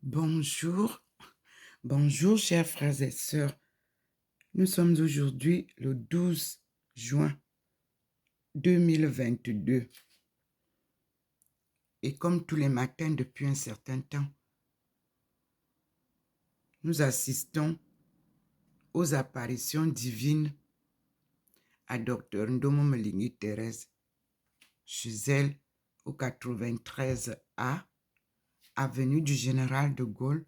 Bonjour, bonjour chers frères et sœurs. Nous sommes aujourd'hui le 12 juin 2022 et comme tous les matins depuis un certain temps, nous assistons aux apparitions divines à Dr Ndomo Mlingi Thérèse, chez elle au 93A, avenue du Général de Gaulle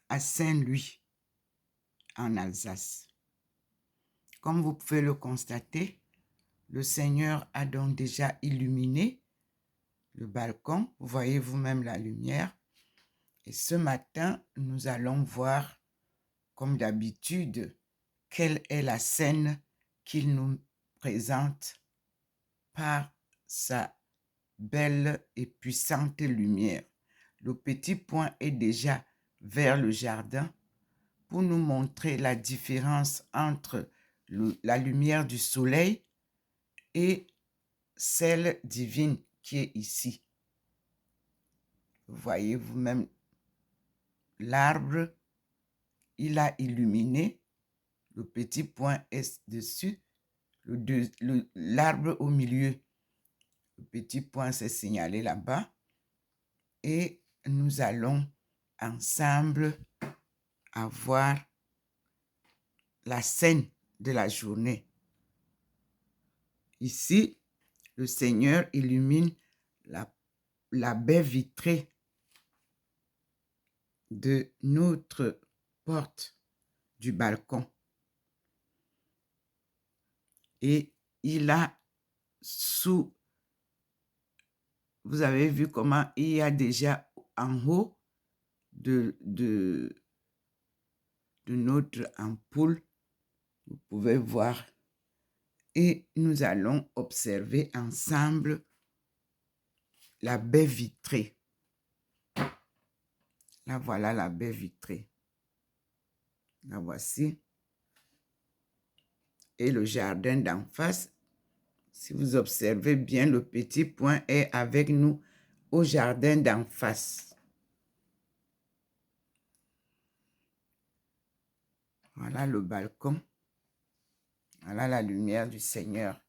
à Saint-Louis, en Alsace. Comme vous pouvez le constater, le Seigneur a donc déjà illuminé le balcon. Vous voyez vous-même la lumière. Et ce matin, nous allons voir, comme d'habitude, quelle est la scène qu'il nous présente par sa belle et puissante lumière. Le petit point est déjà vers le jardin pour nous montrer la différence entre la lumière du soleil et celle divine qui est ici. Vous voyez vous-même l'arbre, il a illuminé, le petit point est dessus, l'arbre au milieu, le petit point s'est signalé là-bas et nous allons ensemble avoir la scène de la journée. Ici, le Seigneur illumine la baie vitrée de notre porte du balcon. Et il a vous avez vu comment il y a déjà en haut de notre ampoule, vous pouvez voir, et nous allons observer ensemble la baie vitrée. Là, voilà la baie vitrée. La voici. Et le jardin d'en face, si vous observez bien, le petit point est avec nous au jardin d'en face. Voilà le balcon. Voilà la lumière du Seigneur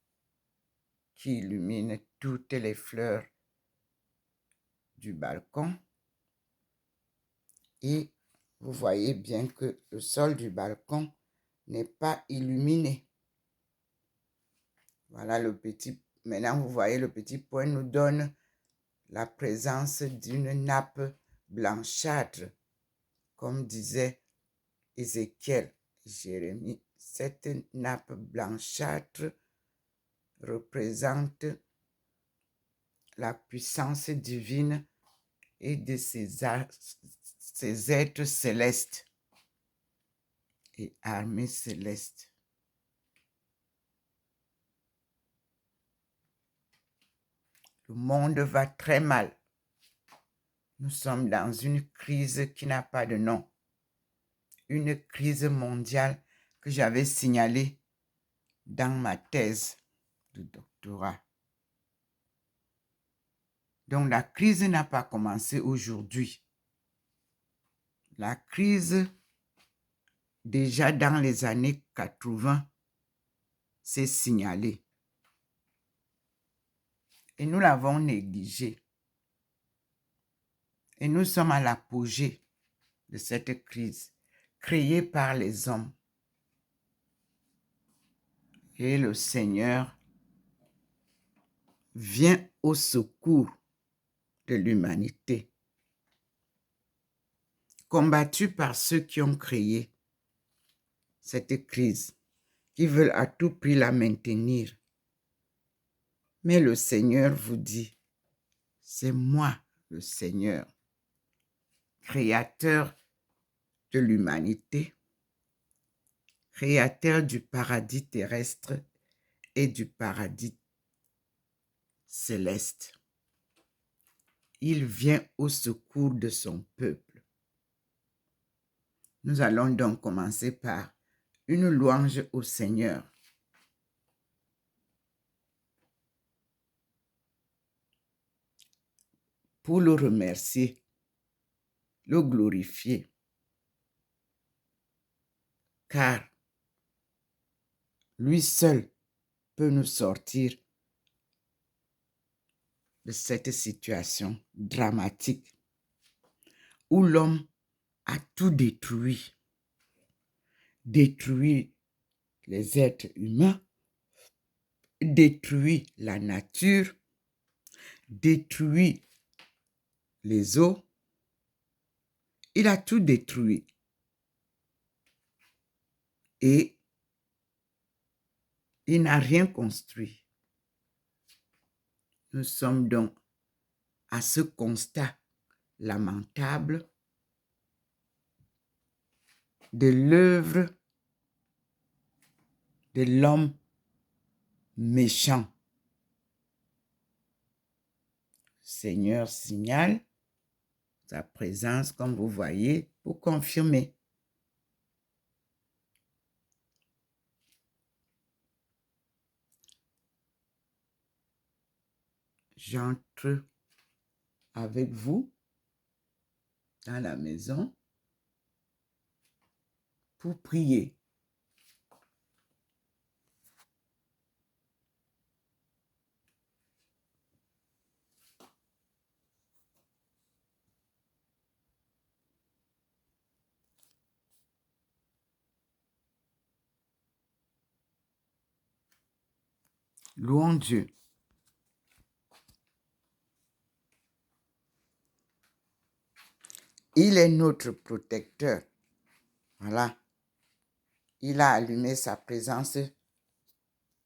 qui illumine toutes les fleurs du balcon. Et vous voyez bien que le sol du balcon n'est pas illuminé. Voilà le petit... Maintenant, vous voyez, le petit point nous donne la présence d'une nappe blanchâtre, comme disait Ézéchiel, Jérémie. Cette nappe blanchâtre représente la puissance divine et de ces êtres célestes et armées célestes. Le monde va très mal. Nous sommes dans une crise qui n'a pas de nom. Une crise mondiale que j'avais signalée dans ma thèse de doctorat. Donc la crise n'a pas commencé aujourd'hui. La crise, déjà dans les années 80, s'est signalée. Et nous l'avons négligée. Et nous sommes à l'apogée de cette crise créée par les hommes. Et le Seigneur vient au secours de l'humanité, combattue par ceux qui ont créé cette crise, qui veulent à tout prix la maintenir. Mais le Seigneur vous dit, c'est moi le Seigneur, créateur de l'humanité, créateur du paradis terrestre et du paradis céleste. Il vient au secours de son peuple. Nous allons donc commencer par une louange au Seigneur. Pour le remercier, le glorifier. Car lui seul peut nous sortir de cette situation dramatique où l'homme a tout détruit. Détruit les êtres humains, détruit la nature, détruit les eaux. Il a tout détruit. Et il n'a rien construit. Nous sommes donc à ce constat lamentable de l'œuvre de l'homme méchant. Seigneur signale sa présence, comme vous voyez, pour confirmer. J'entre avec vous dans la maison pour prier. Louons Dieu. Il est notre protecteur. Voilà. Il a allumé sa présence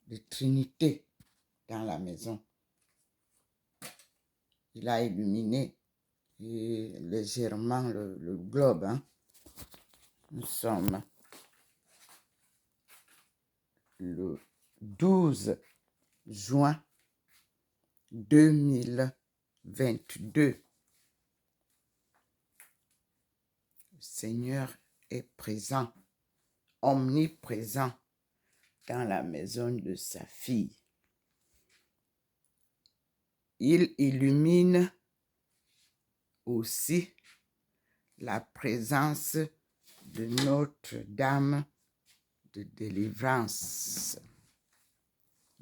de Trinité dans la maison. Il a illuminé légèrement le globe. Hein. Nous sommes le 12 juin 2022. Le Seigneur est présent, omniprésent dans la maison de sa fille. Il illumine aussi la présence de Notre-Dame de délivrance,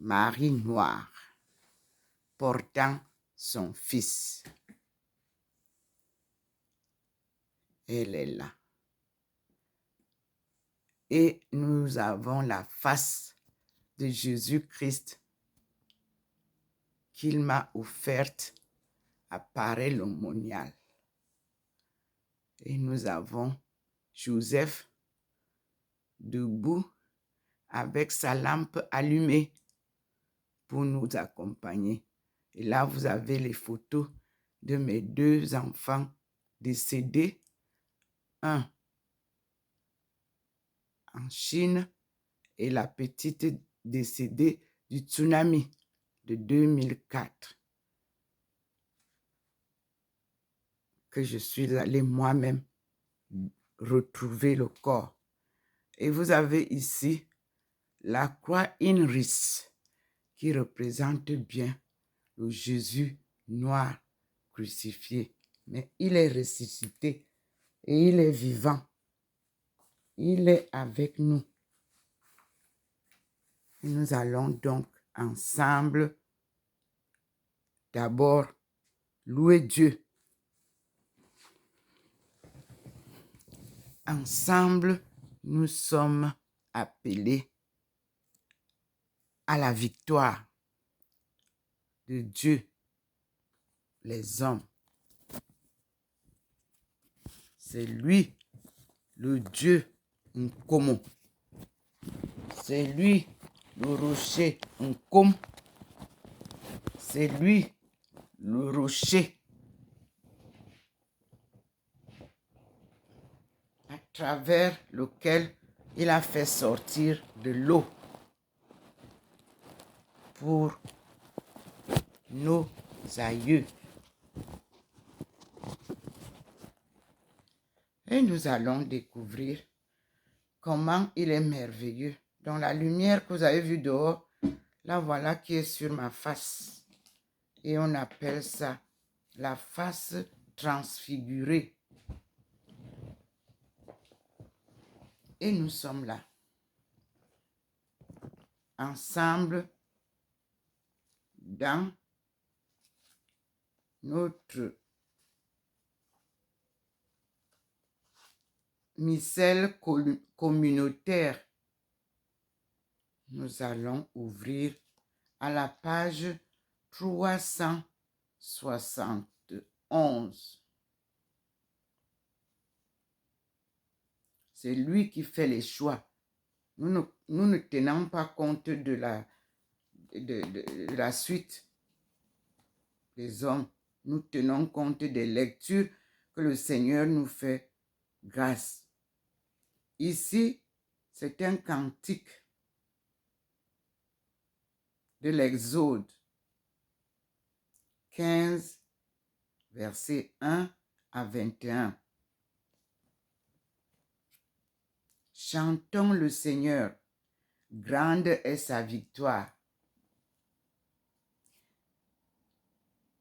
Marie Noire, portant son fils. Elle est là. Et nous avons la face de Jésus-Christ qu'il m'a offerte à pareil l'aumônial. Et nous avons Joseph debout avec sa lampe allumée pour nous accompagner. Et là, vous avez les photos de mes deux enfants décédés. Un en Chine et la petite décédée du tsunami de 2004. Que je suis allée moi-même retrouver le corps. Et vous avez ici la croix Inris qui représente bien le Jésus noir crucifié. Mais il est ressuscité et il est vivant. Il est avec nous. Et nous allons donc ensemble d'abord louer Dieu. Ensemble, nous sommes appelés à la victoire de Dieu, les hommes. C'est lui, le Dieu Nkomo. C'est lui, le rocher Nkom. C'est lui, le rocher à travers lequel il a fait sortir de l'eau pour nos aïeux. Et nous allons découvrir comment il est merveilleux. Dans la lumière que vous avez vue dehors, la voilà qui est sur ma face. Et on appelle ça la face transfigurée. Et nous sommes là, ensemble, dans notre missel communautaire. Nous allons ouvrir à la page 371. C'est lui qui fait les choix. Nous ne tenons pas compte de la suite des hommes. Nous tenons compte des lectures que le Seigneur nous fait grâce. Ici, c'est un cantique de l'Exode 15, versets 1 à 21. Chantons le Seigneur, grande est sa victoire.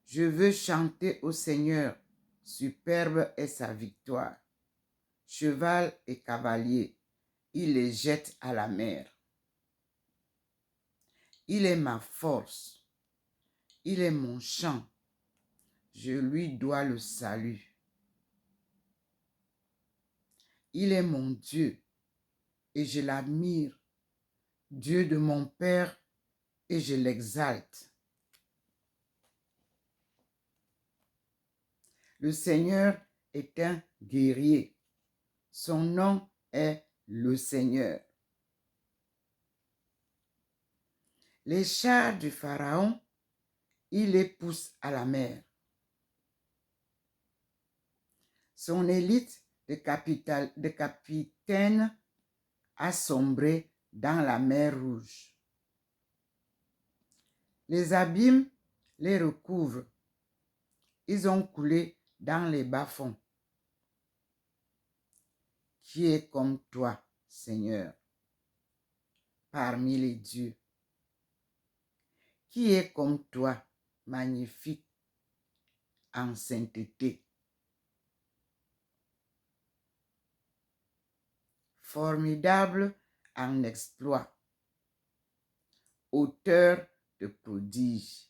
Je veux chanter au Seigneur, superbe est sa victoire. Cheval et cavalier, il les jette à la mer. Il est ma force, il est mon chant, je lui dois le salut. Il est mon Dieu et je l'admire, Dieu de mon Père et je l'exalte. Le Seigneur est un guerrier, son nom est le Seigneur. Les chars du Pharaon, il les pousse à la mer. Son élite de capitaine a sombré dans la mer Rouge. Les abîmes les recouvrent. Ils ont coulé dans les bas-fonds. Qui est comme toi, Seigneur, parmi les dieux? Qui est comme toi, magnifique en sainteté? Formidable en exploit, auteur de prodiges.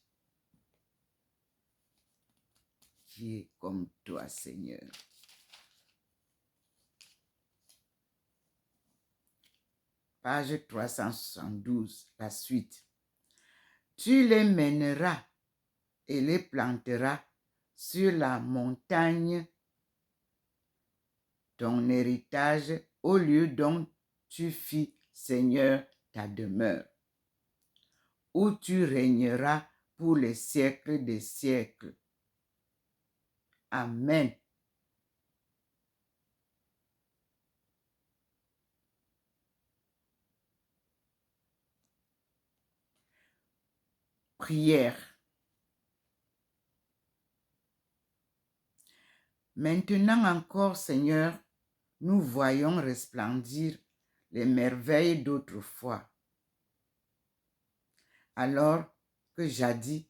Qui est comme toi, Seigneur? Page 372, la suite. Tu les mèneras et les planteras sur la montagne, ton héritage, au lieu dont tu fis, Seigneur, ta demeure, où tu régneras pour les siècles des siècles. Amen. Prière. Maintenant encore, Seigneur, nous voyons resplendir les merveilles d'autrefois. Alors que jadis,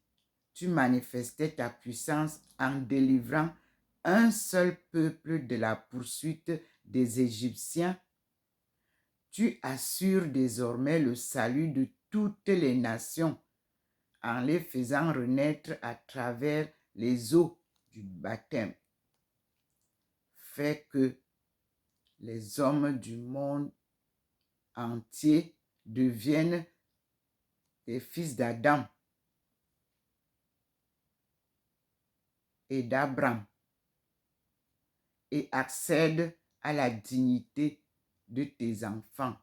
tu manifestais ta puissance en délivrant un seul peuple de la poursuite des Égyptiens, tu assures désormais le salut de toutes les nations en les faisant renaître à travers les eaux du baptême. Fais que les hommes du monde entier deviennent des fils d'Adam et d'Abraham et accèdent à la dignité de tes enfants.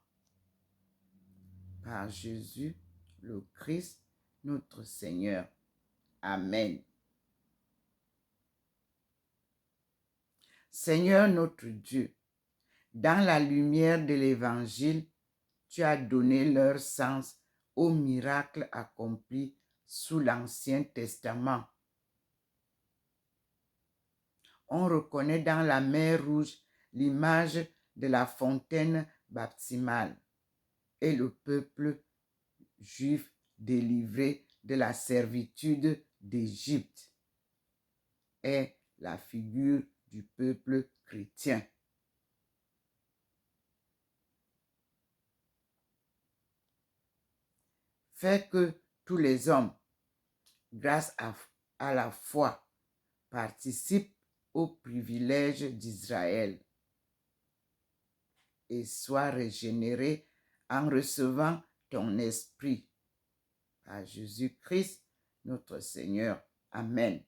Par Jésus, le Christ, notre Seigneur. Amen. Seigneur notre Dieu, dans la lumière de l'Évangile, tu as donné leur sens aux miracles accomplis sous l'Ancien Testament. On reconnaît dans la mer Rouge l'image de la fontaine baptismale et le peuple juif délivré de la servitude d'Égypte est la figure du peuple chrétien. fait que tous les hommes, grâce à la foi, participent aux privilèges d'Israël et soient régénérés en recevant ton esprit. Par Jésus-Christ, notre Seigneur. Amen.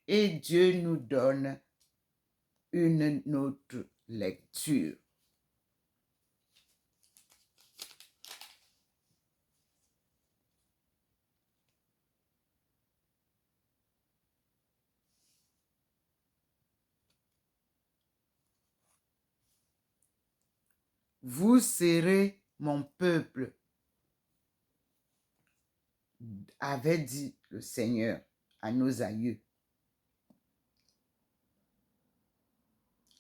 Et Dieu nous donne une autre lecture. Vous serez mon peuple, avait dit le Seigneur à nos aïeux.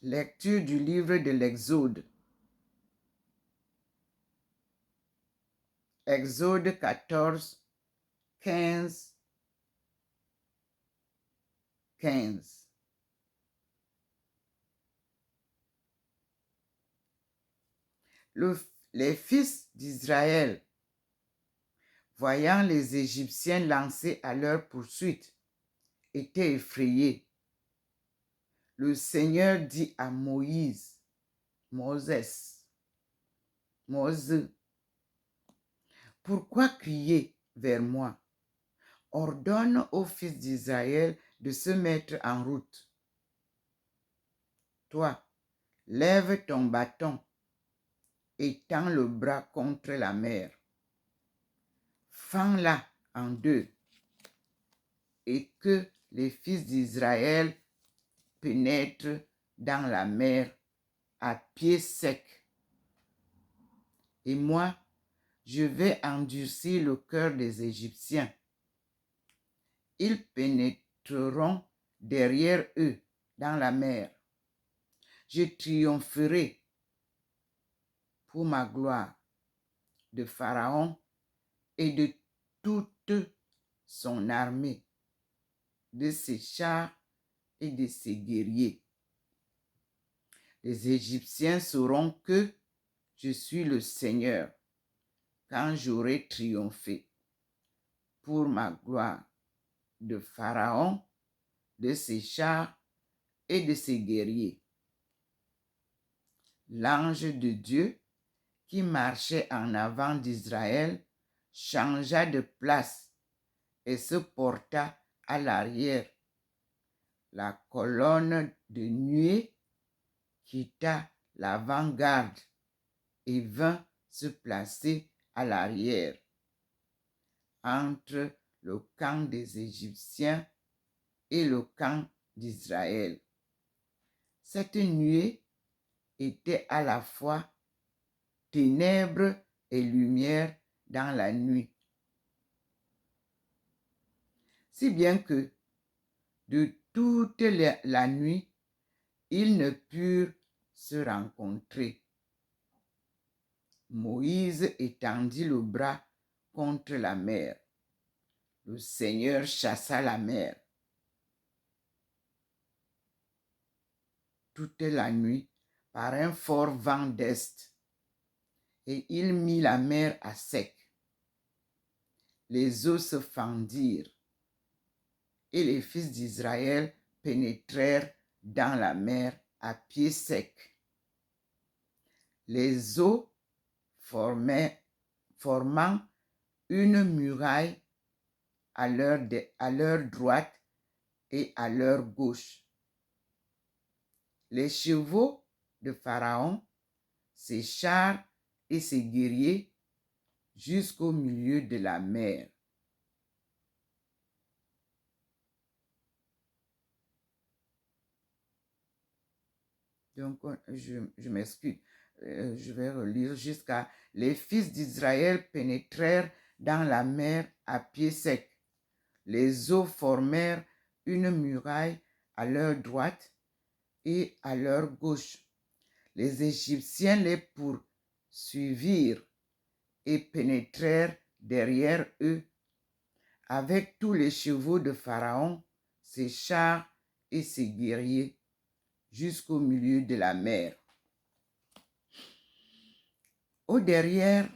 Lecture du livre de l'Exode. Exode 14, 15, 15. Les fils d'Israël, voyant les Égyptiens lancés à leur poursuite, étaient effrayés. Le Seigneur dit à Moïse, Moses, pourquoi crier vers moi? Ordonne aux fils d'Israël de se mettre en route. Toi, lève ton bâton et tends le bras contre la mer. Fends-la en deux et que les fils d'Israël pénètrent dans la mer à pied sec. Et moi, je vais endurcir le cœur des Égyptiens. Ils pénétreront derrière eux dans la mer. Je triompherai pour ma gloire de Pharaon et de toute son armée, de ses chars et de ses guerriers. Les Égyptiens sauront que je suis le Seigneur quand j'aurai triomphé pour ma gloire de Pharaon, de ses chars et de ses guerriers. L'ange de Dieu qui marchait en avant d'Israël changea de place et se porta à l'arrière. La colonne de nuée quitta l'avant-garde et vint se placer à l'arrière, entre le camp des Égyptiens et le camp d'Israël. Cette nuée était à la fois ténèbres et lumière dans la nuit. Si bien que de toute la nuit, ils ne purent se rencontrer. Moïse étendit le bras contre la mer. Le Seigneur chassa la mer. Toute la nuit par un fort vent d'est, et il mit la mer à sec. Les eaux se fendirent, et les fils d'Israël pénétrèrent dans la mer à pied sec. Les eaux formant une muraille à leur droite et à leur gauche. Les chevaux de Pharaon, ses chars et ses guerriers jusqu'au milieu de la mer. Donc, je m'excuse. Je vais relire jusqu'à « Les fils d'Israël pénétrèrent dans la mer à pied sec. Les eaux formèrent une muraille à leur droite et à leur gauche. Les Égyptiens les poursuivirent et pénétrèrent derrière eux avec tous les chevaux de Pharaon, ses chars et ses guerriers jusqu'au milieu de la mer. Aux dernières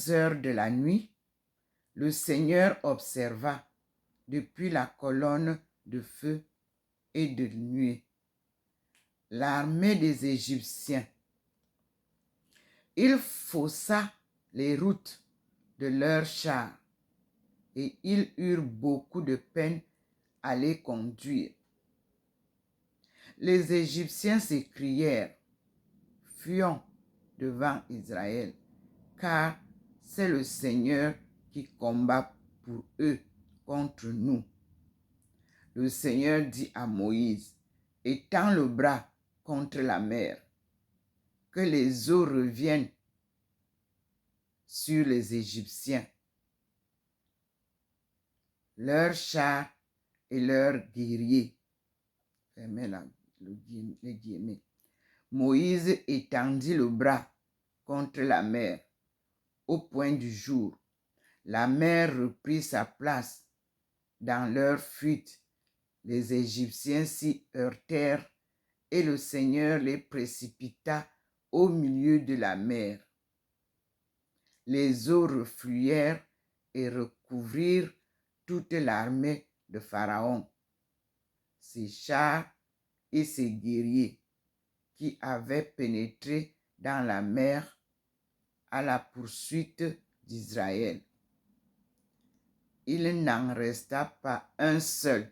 heures de la nuit, le Seigneur observa depuis la colonne de feu et de nuée l'armée des Égyptiens. Il faussa les routes de leurs chars et ils eurent beaucoup de peine à les conduire. Les Égyptiens s'écrièrent: fuyons devant Israël, car c'est le Seigneur qui combat pour eux contre nous. Le Seigneur dit à Moïse: étends le bras contre la mer, que les eaux reviennent sur les Égyptiens, leurs chars et leurs guerriers. Fermez les guillemets. Moïse étendit le bras contre la mer. Au point du jour, la mer reprit sa place. Dans leur fuite, les Égyptiens s'y heurtèrent et le Seigneur les précipita au milieu de la mer. Les eaux refluèrent et recouvrirent toute l'armée de Pharaon, ses chars et ses guerriers qui avaient pénétré dans la mer à la poursuite d'Israël. Il n'en resta pas un seul.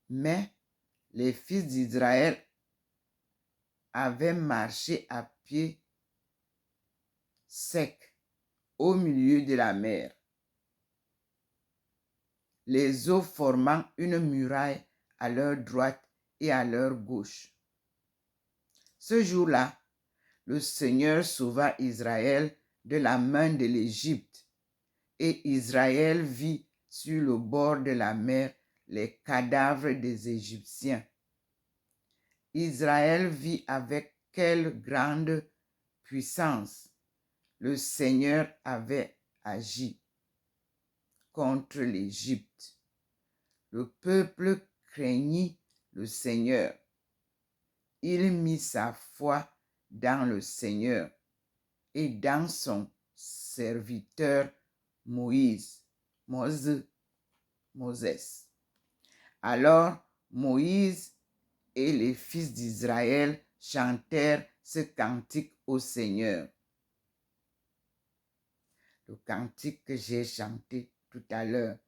Mais les fils d'Israël avaient marché à pied sec au milieu de la mer, les eaux formant une muraille à leur droite et à leur gauche. Ce jour-là, le Seigneur sauva Israël de la main de l'Égypte, et Israël vit sur le bord de la mer les cadavres des Égyptiens. Israël vit avec quelle grande puissance le Seigneur avait agi contre l'Égypte. Le peuple craignit le Seigneur. Il mit sa foi dans le Seigneur et dans son serviteur Moses. Alors Moïse et les fils d'Israël chantèrent ce cantique au Seigneur. Le cantique que j'ai chanté tout à l'heure.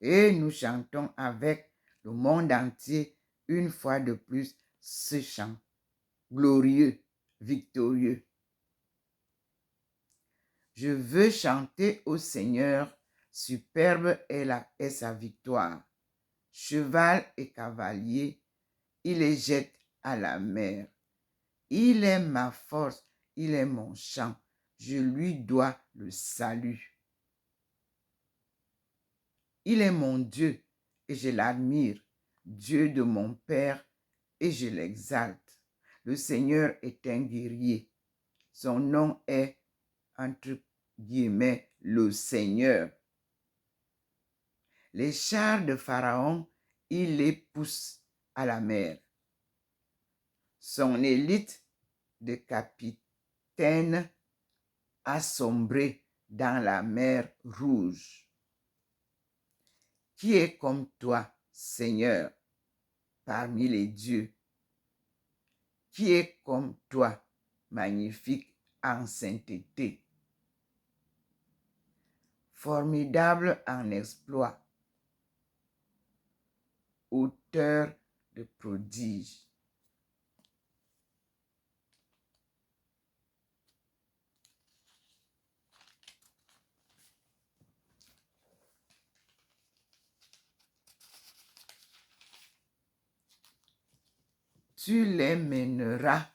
Et nous chantons avec le monde entier une fois de plus ce chant glorieux, victorieux. Je veux chanter au Seigneur, superbe est sa victoire. Cheval et cavalier, il les jette à la mer. Il est ma force, il est mon chant, je lui dois le salut. Il est mon Dieu et je l'admire, Dieu de mon Père et je l'exalte. Le Seigneur est un guerrier. Son nom est, entre guillemets, le Seigneur. Les chars de Pharaon, il les pousse à la mer. Son élite de capitaine a sombré dans la mer Rouge. Qui est comme toi, Seigneur, parmi les dieux? Qui est comme toi, magnifique en sainteté? Formidable en exploit, auteur de prodiges. Tu les mèneras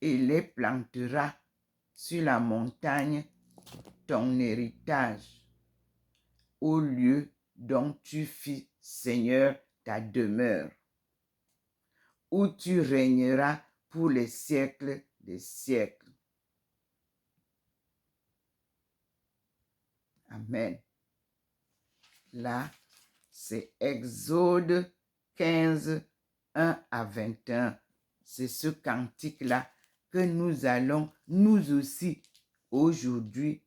et les planteras sur la montagne, ton héritage, au lieu dont tu fis, Seigneur, ta demeure, où tu régneras pour les siècles des siècles. Amen. Là, c'est Exode 15, 1 à 21. c'est ce cantique-là que nous allons, nous aussi, aujourd'hui,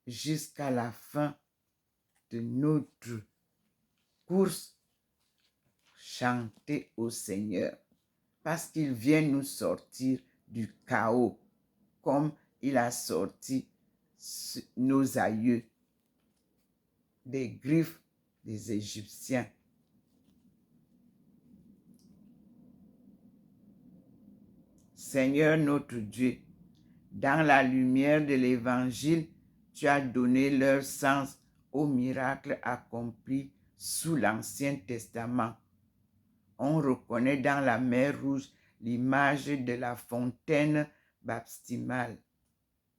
jusqu'à la fin de notre course, chanter au Seigneur. Parce qu'il vient nous sortir du chaos, comme il a sorti nos aïeux des griffes des Égyptiens. Seigneur notre Dieu, dans la lumière de l'Évangile, tu as donné leur sens aux miracles accomplis sous l'Ancien Testament. On reconnaît dans la mer Rouge l'image de la fontaine baptismale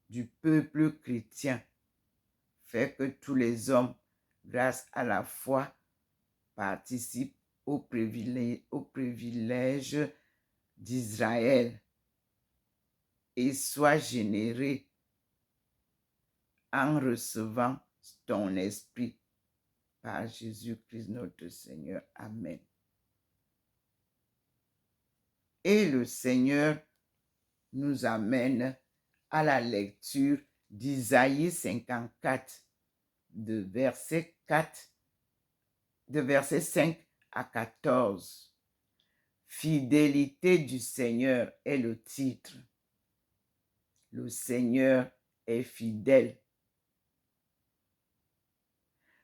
du peuple chrétien. Fait que tous les hommes, grâce à la foi, participent au privilège d'Israël et soient générés en recevant ton esprit par Jésus-Christ notre Seigneur. Amen. Et le Seigneur nous amène à la lecture d'Isaïe 54, de verset 5 à 14. Fidélité du Seigneur est le titre. Le Seigneur est fidèle.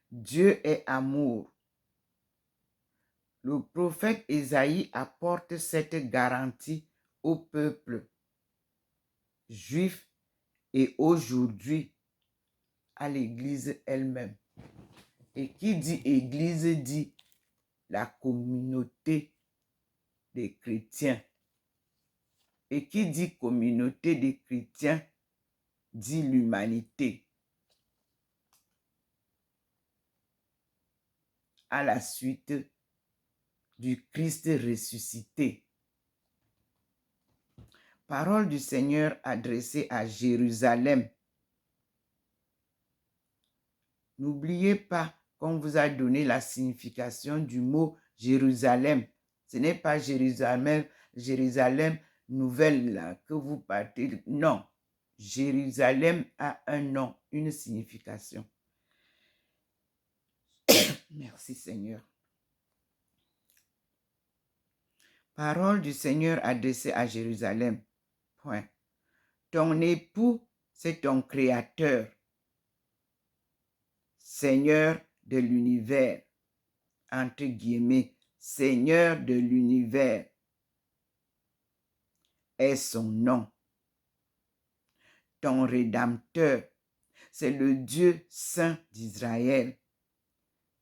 Dieu est amour. Le prophète Isaïe apporte cette garantie au peuple juif et aujourd'hui à l'Église elle-même. Et qui dit Église dit la communauté des chrétiens. Et qui dit communauté des chrétiens dit l'humanité. À la suite du Christ ressuscité. Parole du Seigneur adressée à Jérusalem. N'oubliez pas qu'on vous a donné la signification du mot Jérusalem. Ce n'est pas Jérusalem nouvelle là, que vous partez. Non, Jérusalem a un nom, une signification. Merci Seigneur. Parole du Seigneur adressée à Jérusalem. Point. Ton époux, c'est ton créateur. Seigneur de l'univers. Entre guillemets, Seigneur de l'univers est son nom. Ton Rédempteur, c'est le Dieu saint d'Israël.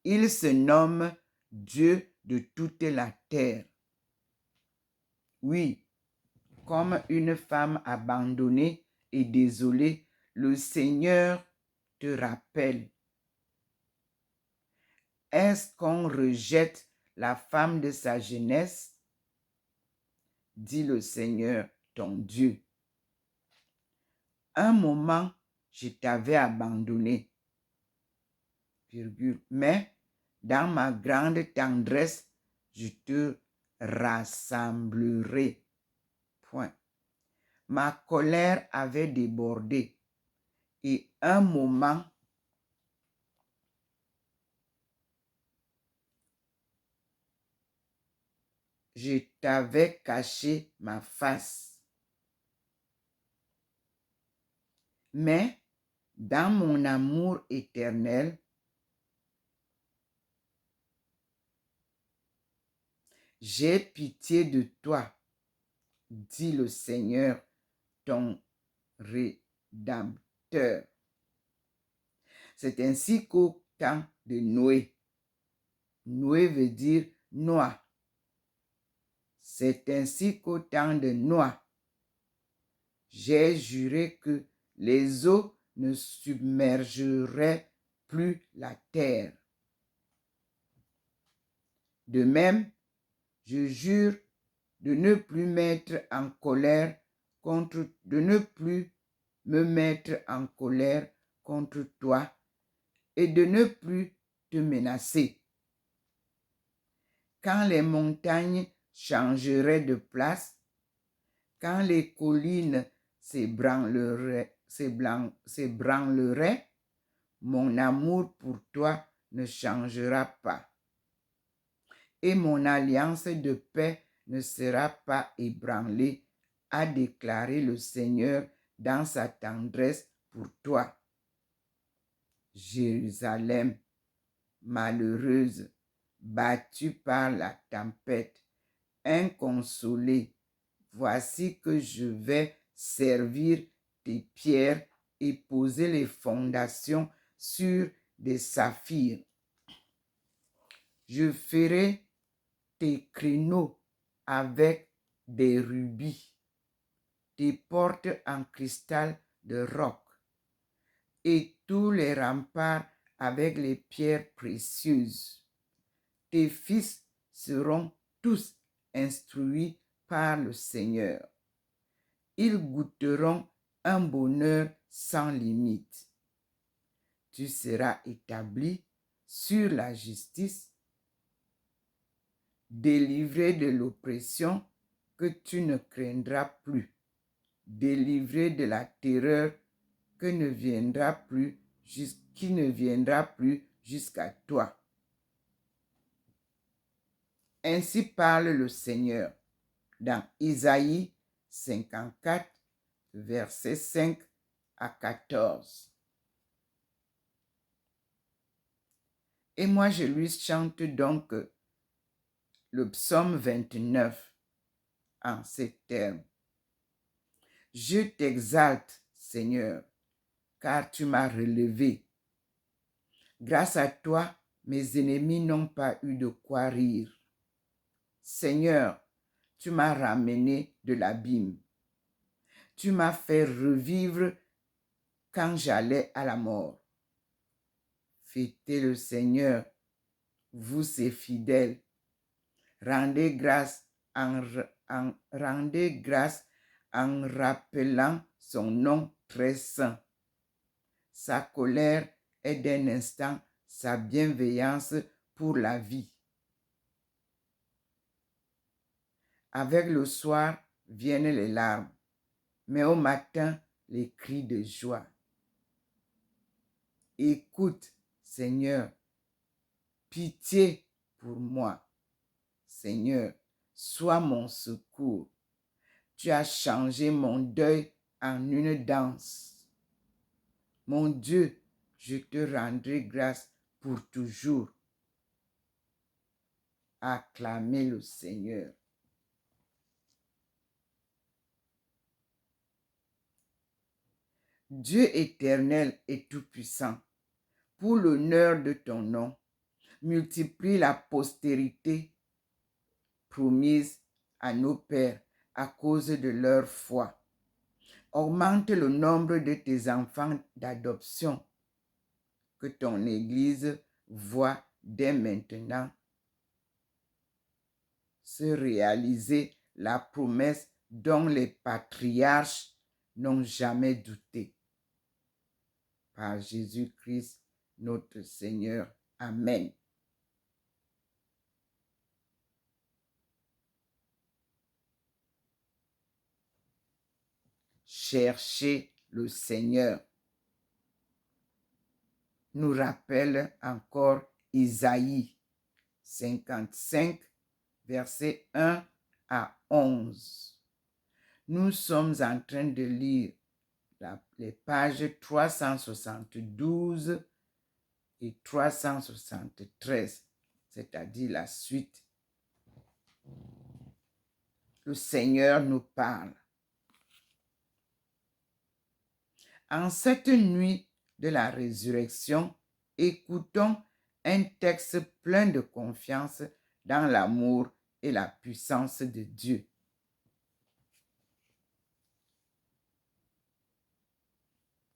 Il se nomme Dieu de toute la terre. Oui, comme une femme abandonnée et désolée, le Seigneur te rappelle. Est-ce qu'on rejette la femme de sa jeunesse? Dit le Seigneur, ton Dieu. Un moment, je t'avais abandonné, mais dans ma grande tendresse, je te rassemblerai. Point. Ma colère avait débordé et un moment, je t'avais caché ma face. Mais dans mon amour éternel, j'ai pitié de toi, dit le Seigneur, ton Rédempteur. C'est ainsi qu'au temps de Noé, Noé veut dire Noah. C'est ainsi qu'au temps de Noah, j'ai juré que les eaux ne submergeraient plus la terre. De même, je jure de ne plus me mettre en colère contre toi et de ne plus te menacer. Quand les montagnes changeraient de place, quand les collines s'ébranleraient, mon amour pour toi ne changera pas. Et mon alliance de paix ne sera pas ébranlée, a déclaré le Seigneur dans sa tendresse pour toi. Jérusalem, malheureuse, battue par la tempête, inconsolée, voici que je vais servir tes pierres et poser les fondations sur des saphirs. Je ferai tes créneaux avec des rubis, tes portes en cristal de roc et tous les remparts avec les pierres précieuses. Tes fils seront tous instruits par le Seigneur. Ils goûteront un bonheur sans limite. Tu seras établi sur la justice, délivré de l'oppression que tu ne craindras plus, délivré de la terreur qui ne viendra plus jusqu'à toi. Ainsi parle le Seigneur dans Isaïe 54, versets 5 à 14. Et moi, je lui chante donc le psaume 29 en ces termes. Je t'exalte, Seigneur, car tu m'as relevé. Grâce à toi, mes ennemis n'ont pas eu de quoi rire. Seigneur, tu m'as ramené de l'abîme. Tu m'as fait revivre quand j'allais à la mort. Fêtez le Seigneur, vous ses fidèles. Rendez grâce en rappelant son nom très saint. Sa colère est d'un instant, sa bienveillance pour la vie. Avec le soir viennent les larmes, mais au matin, les cris de joie. Écoute, Seigneur, pitié pour moi. Seigneur, sois mon secours. Tu as changé mon deuil en une danse. Mon Dieu, je te rendrai grâce pour toujours. Acclamez le Seigneur. Dieu éternel et tout-puissant, pour l'honneur de ton nom, multiplie la postérité promise à nos pères à cause de leur foi. Augmente le nombre de tes enfants d'adoption, que ton Église voit dès maintenant se réaliser la promesse dont les patriarches n'ont jamais douté. Par Jésus-Christ, notre Seigneur. Amen. Cherchez le Seigneur. Nous rappelle encore Isaïe 55, versets 1 à 11. Nous sommes en train de lire les pages 372 et 373, c'est-à-dire la suite. Le Seigneur nous parle. En cette nuit de la résurrection, écoutons un texte plein de confiance dans l'amour et la puissance de Dieu.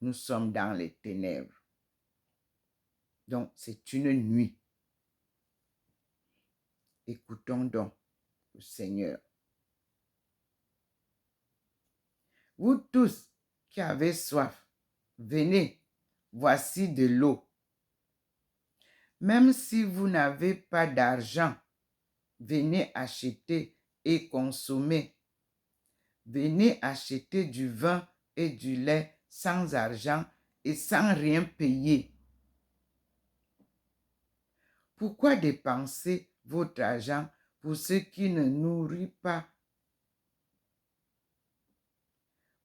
Nous sommes dans les ténèbres. Donc, c'est une nuit. Écoutons donc le Seigneur. Vous tous qui avez soif, venez, voici de l'eau. Même si vous n'avez pas d'argent, venez acheter et consommez. Venez acheter du vin et du lait sans argent et sans rien payer. Pourquoi dépenser votre argent pour ce qui ne nourrit pas?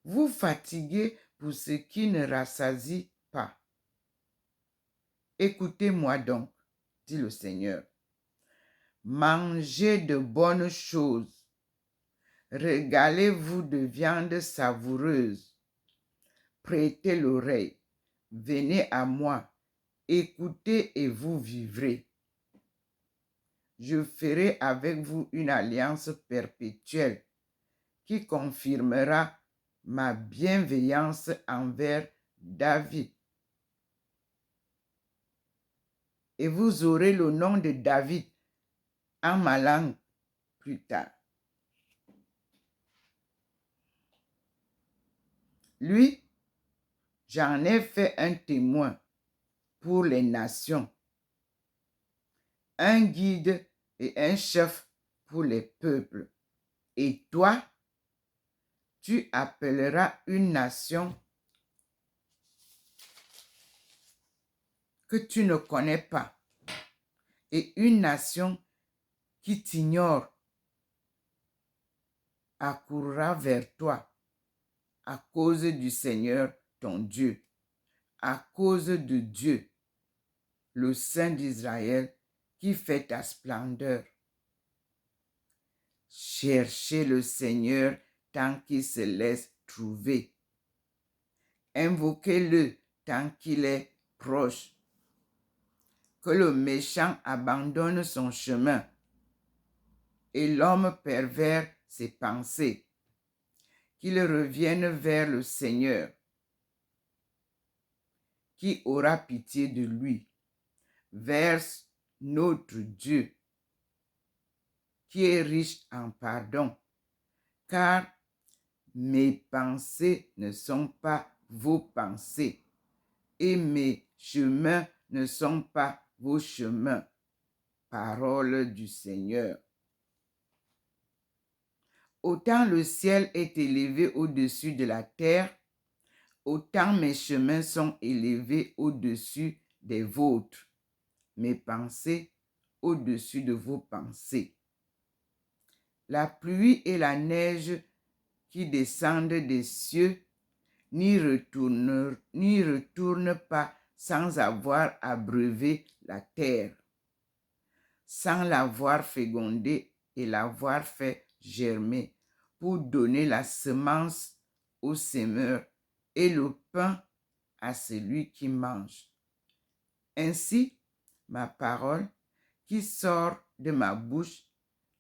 Vous fatiguez pour ce qui ne rassasie pas. Écoutez-moi donc, dit le Seigneur. Mangez de bonnes choses. Régalez-vous de viande savoureuse. Prêtez l'oreille. Venez à moi. Écoutez et vous vivrez. Je ferai avec vous une alliance perpétuelle qui confirmera ma bienveillance envers David. Et vous aurez le nom de David en ma langue plus tard. Lui, j'en ai fait un témoin pour les nations, un guide et un chef pour les peuples. Et toi, tu appelleras une nation que tu ne connais pas et une nation qui t'ignore accourra vers toi à cause du Seigneur ton Dieu, à cause de Dieu, le Saint d'Israël, qui fait ta splendeur. Cherchez le Seigneur tant qu'il se laisse trouver. Invoquez-le tant qu'il est proche. Que le méchant abandonne son chemin et l'homme pervers ses pensées. Qu'il revienne vers le Seigneur, qui aura pitié de lui, vers notre Dieu, qui est riche en pardon, car mes pensées ne sont pas vos pensées, et mes chemins ne sont pas vos chemins. Parole du Seigneur. Autant le ciel est élevé au-dessus de la terre, autant mes chemins sont élevés au-dessus des vôtres, mes pensées au-dessus de vos pensées. La pluie et la neige qui descendent des cieux n'y retournent pas sans avoir abreuvé la terre, sans l'avoir fécondée et l'avoir fait germer, pour donner la semence au semeur et le pain à celui qui mange. Ainsi, ma parole qui sort de ma bouche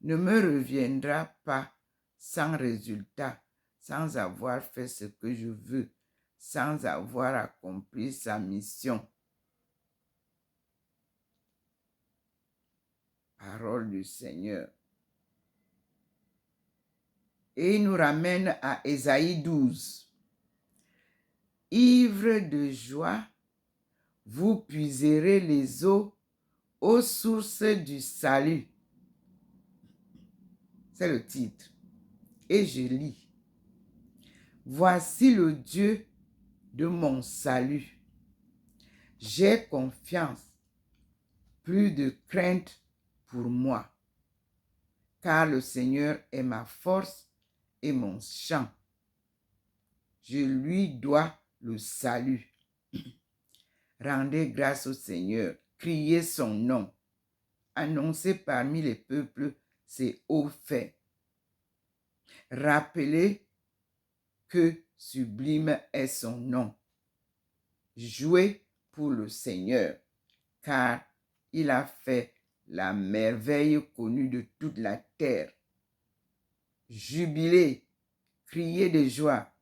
ne me reviendra pas sans résultat, sans avoir fait ce que je veux, sans avoir accompli sa mission. Parole du Seigneur. Et il nous ramène à Ésaïe 12. Ivre de joie, vous puiserez les eaux aux sources du salut. C'est le titre. Et je lis. Voici le Dieu de mon salut. J'ai confiance, plus de crainte pour moi, car le Seigneur est ma force et mon chant. Je lui dois le salut. Rendez grâce au Seigneur, criez son nom, annoncez parmi les peuples ses hauts faits. Rappelez que sublime est son nom. Jouez pour le Seigneur, car il a fait la merveille connue de toute la terre. Jubilez, criez de joie,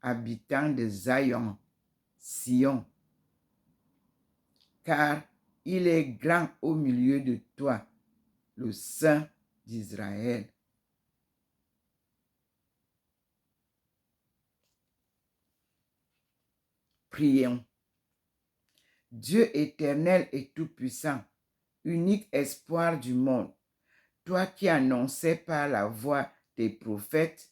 habitants de Zion, Sion, car il est grand au milieu de toi, le Saint d'Israël. Prions. Dieu éternel et tout-puissant, unique espoir du monde, toi qui annonçais par la voix des prophètes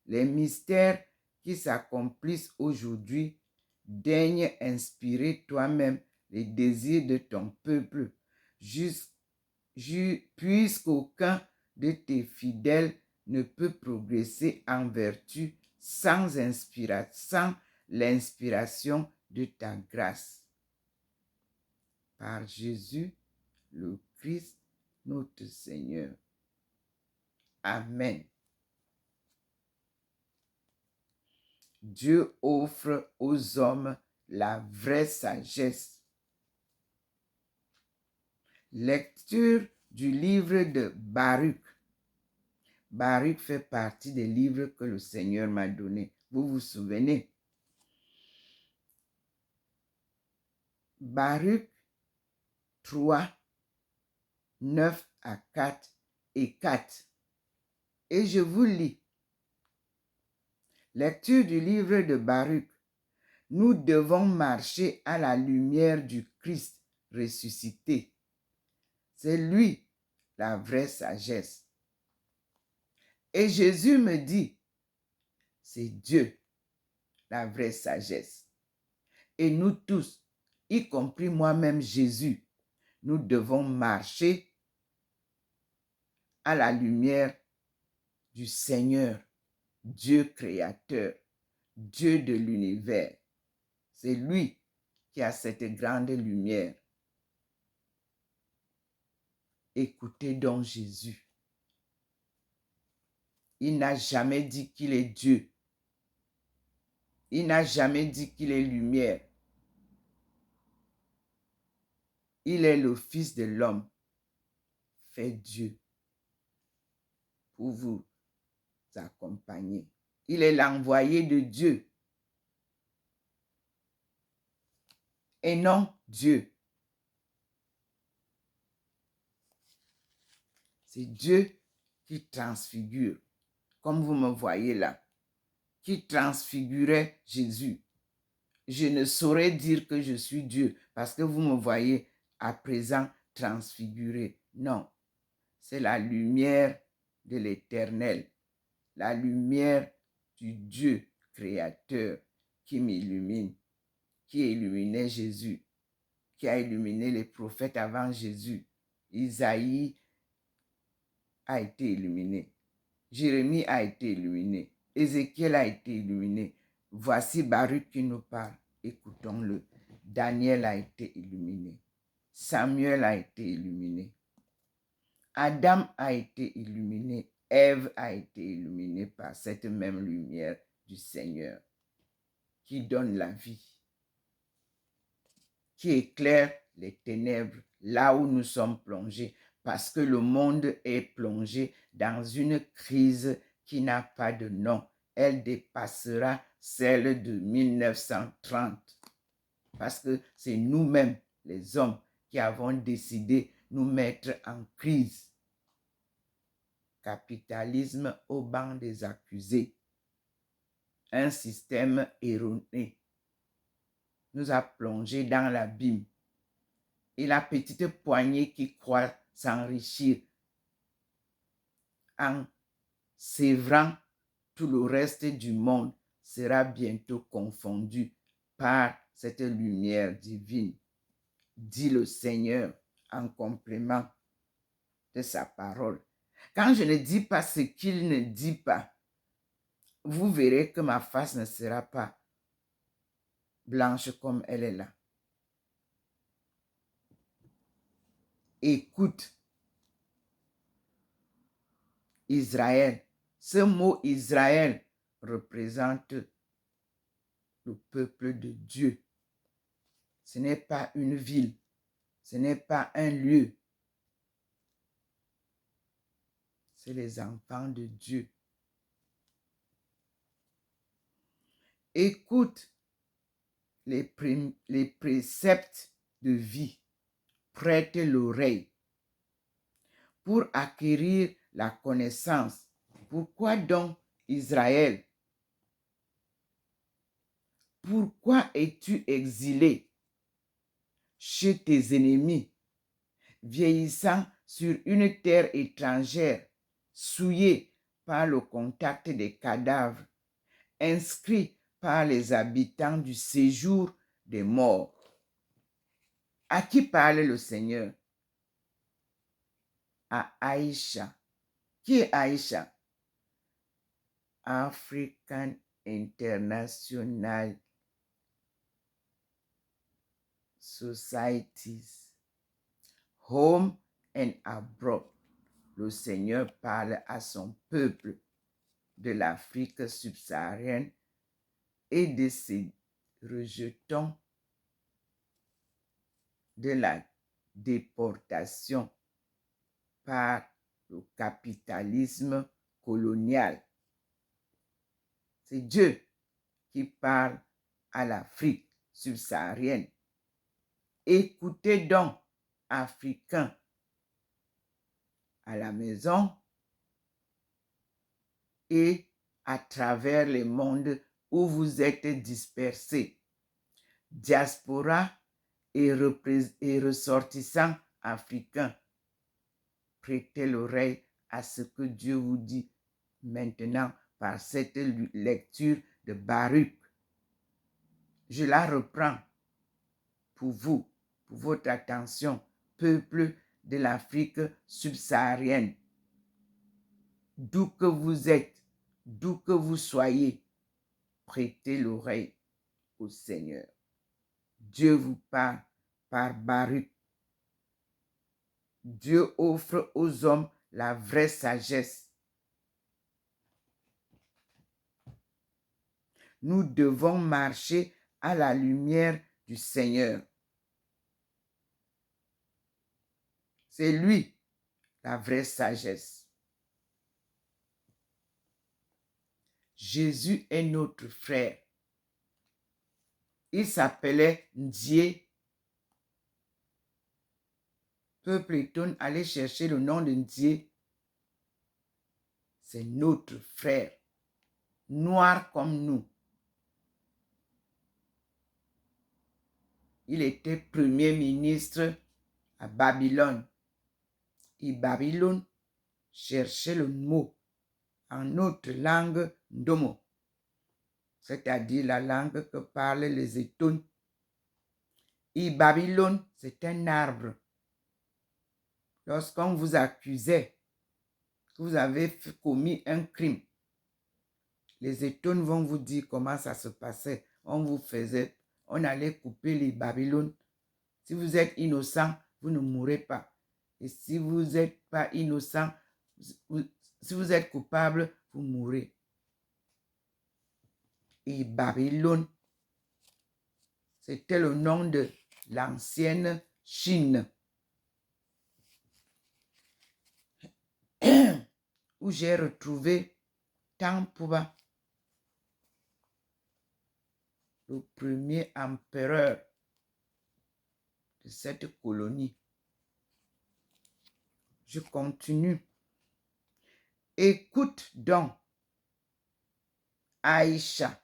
les mystères qui s'accomplissent aujourd'hui, daigne inspirer toi-même les désirs de ton peuple, puisqu'aucun de tes fidèles ne peut progresser en vertu sans l'inspiration de ta grâce. Par Jésus, le Christ, notre Seigneur. Amen. Dieu offre aux hommes la vraie sagesse. Lecture du livre de Baruch. Baruch fait partie des livres que le Seigneur m'a donnés. Vous vous souvenez? Baruch 3, 9 à 4 et 4. Et je vous lis. Lecture du livre de Baruch. Nous devons marcher à la lumière du Christ ressuscité. C'est lui la vraie sagesse. Et Jésus me dit, c'est Dieu la vraie sagesse. Et nous tous, y compris moi-même Jésus, nous devons marcher à la lumière du Seigneur, Dieu créateur, Dieu de l'univers. C'est lui qui a cette grande lumière. Écoutez donc Jésus. Il n'a jamais dit qu'il est Dieu. Il n'a jamais dit qu'il est lumière. Il est le Fils de l'homme, fait Dieu, pour vous accompagner. Il est l'envoyé de Dieu et non Dieu. C'est Dieu qui transfigure, comme vous me voyez là, qui transfigurait Jésus. Je ne saurais dire que je suis Dieu parce que vous me voyez à présent transfiguré. Non, c'est la lumière de l'Éternel, la lumière du Dieu créateur qui m'illumine, qui illuminait Jésus, qui a illuminé les prophètes avant Jésus. Isaïe a été illuminé. Jérémie a été illuminé. Ézéchiel a été illuminé. Voici Baruch qui nous parle. Écoutons-le. Daniel a été illuminé. Samuel a été illuminé. Adam a été illuminé. Ève a été illuminée par cette même lumière du Seigneur qui donne la vie, qui éclaire les ténèbres là où nous sommes plongés, parce que le monde est plongé dans une crise qui n'a pas de nom. Elle dépassera celle de 1930, parce que c'est nous-mêmes, les hommes, qui avons décidé de nous mettre en crise. Capitalisme au banc des accusés. Un système erroné nous a plongés dans l'abîme. Et la petite poignée qui croit s'enrichir en sévrant tout le reste du monde sera bientôt confondu par cette lumière divine, dit le Seigneur en complément de sa parole. Quand je ne dis pas ce qu'il ne dit pas, vous verrez que ma face ne sera pas blanche comme elle est là. Écoute, Israël. Ce mot Israël représente le peuple de Dieu. Ce n'est pas une ville, ce n'est pas un lieu. C'est les enfants de Dieu. Écoute les préceptes de vie. Prête l'oreille pour acquérir la connaissance. Pourquoi donc, Israël? Pourquoi es-tu exilé chez tes ennemis, vieillissant sur une terre étrangère, souillée par le contact des cadavres, inscrit par les habitants du séjour des morts. À qui parle le Seigneur? À Aïcha. Qui est Aïcha? African International Societies, Home and Abroad. Le Seigneur parle à son peuple de l'Afrique subsaharienne et de ses rejetons de la déportation par le capitalisme colonial. C'est Dieu qui parle à l'Afrique subsaharienne. Écoutez donc, Africains, à la maison et à travers le monde où vous êtes dispersés. Diaspora et ressortissants africains, prêtez l'oreille à ce que Dieu vous dit maintenant par cette lecture de Baruch. Je la reprends pour vous, pour votre attention, peuple de l'Afrique subsaharienne. D'où que vous êtes, d'où que vous soyez, prêtez l'oreille au Seigneur. Dieu vous parle par Baruch. Dieu offre aux hommes la vraie sagesse. Nous devons marcher à la lumière du Seigneur. C'est lui, la vraie sagesse. Jésus est notre frère. Il s'appelait Ndié. Peuple étonne, allez chercher le nom de Ndié. C'est notre frère, noir comme nous. Il était premier ministre à Babylone. Et Babylone cherchait le mot en notre langue Ndomo, c'est-à-dire la langue que parlent les Étones. Et Babylone, c'est un arbre. Lorsqu'on vous accusait que vous avez commis un crime, les Étones vont vous dire comment ça se passait. On allait couper les Babylones. Si vous êtes innocent, vous ne mourrez pas. Et si vous n'êtes pas innocent, si vous êtes coupable, vous mourrez. Et Babylone, c'était le nom de l'ancienne Chine, où j'ai retrouvé Tampouba, le premier empereur de cette colonie. Je continue. Écoute donc, Aïcha,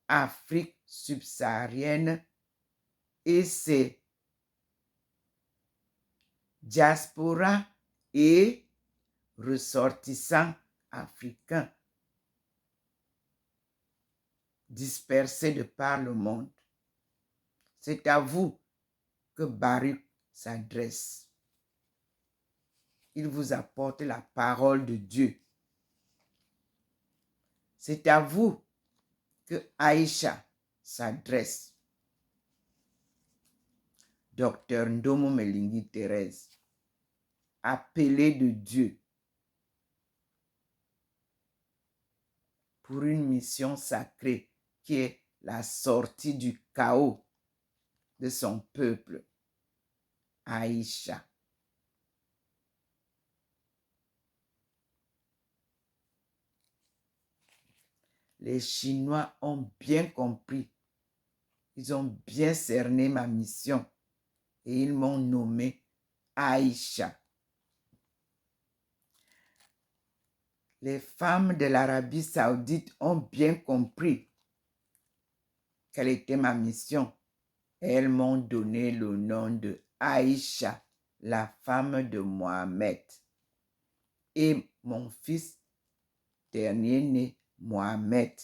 Afrique subsaharienne et ses diasporas et ressortissants africains dispersés de par le monde. C'est à vous que Baruch s'adresse. Il vous apporte la parole de Dieu. C'est à vous que Aïcha s'adresse. Docteur Ndomo Melingi Thérèse, appelé de Dieu pour une mission sacrée qui est la sortie du chaos de son peuple. Aïcha. Les Chinois ont bien compris. Ils ont bien cerné ma mission et ils m'ont nommé Aïcha. Les femmes de l'Arabie Saoudite ont bien compris quelle était ma mission. Elles m'ont donné le nom de Aïcha, la femme de Mohamed, et mon fils dernier-né, Mohamed,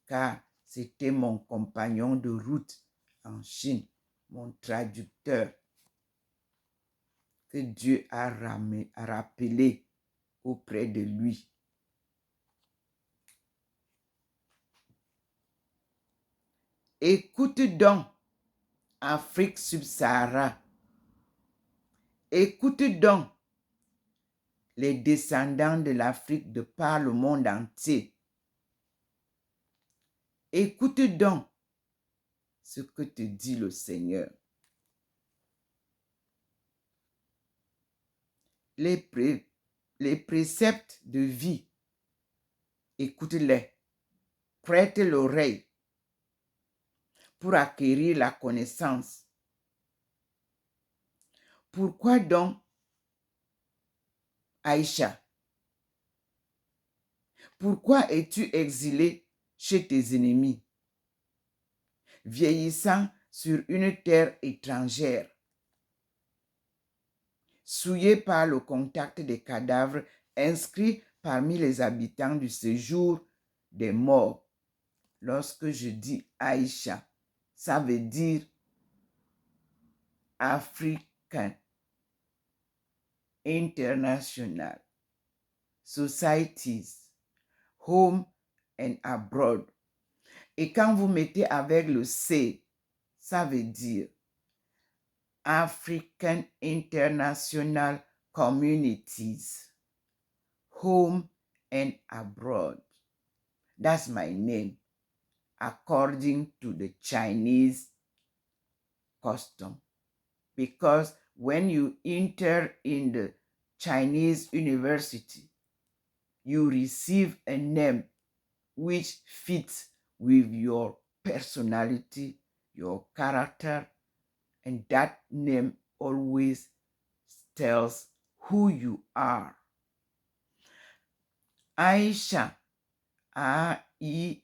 car c'était mon compagnon de route en Chine, mon traducteur, que Dieu a rappelé auprès de lui. Écoute donc, Afrique subsaharienne. Écoute donc, les descendants de l'Afrique de par le monde entier. Écoute donc ce que te dit le Seigneur. Les préceptes de vie, écoute-les, prête l'oreille pour acquérir la connaissance. Pourquoi donc, Aïcha, pourquoi es-tu exilé chez tes ennemis, vieillissant sur une terre étrangère, souillé par le contact des cadavres inscrits parmi les habitants du séjour des morts? Lorsque je dis Aïcha, ça veut dire African International Societies, Home and Abroad. Et quand vous mettez avec le C, ça veut dire African International Communities, Home and Abroad. That's my name, according to the Chinese custom. Because when you enter in the Chinese university, you receive a name which fits with your personality, your character, and that name always tells who you are. Aïcha, A-I-S-H-A,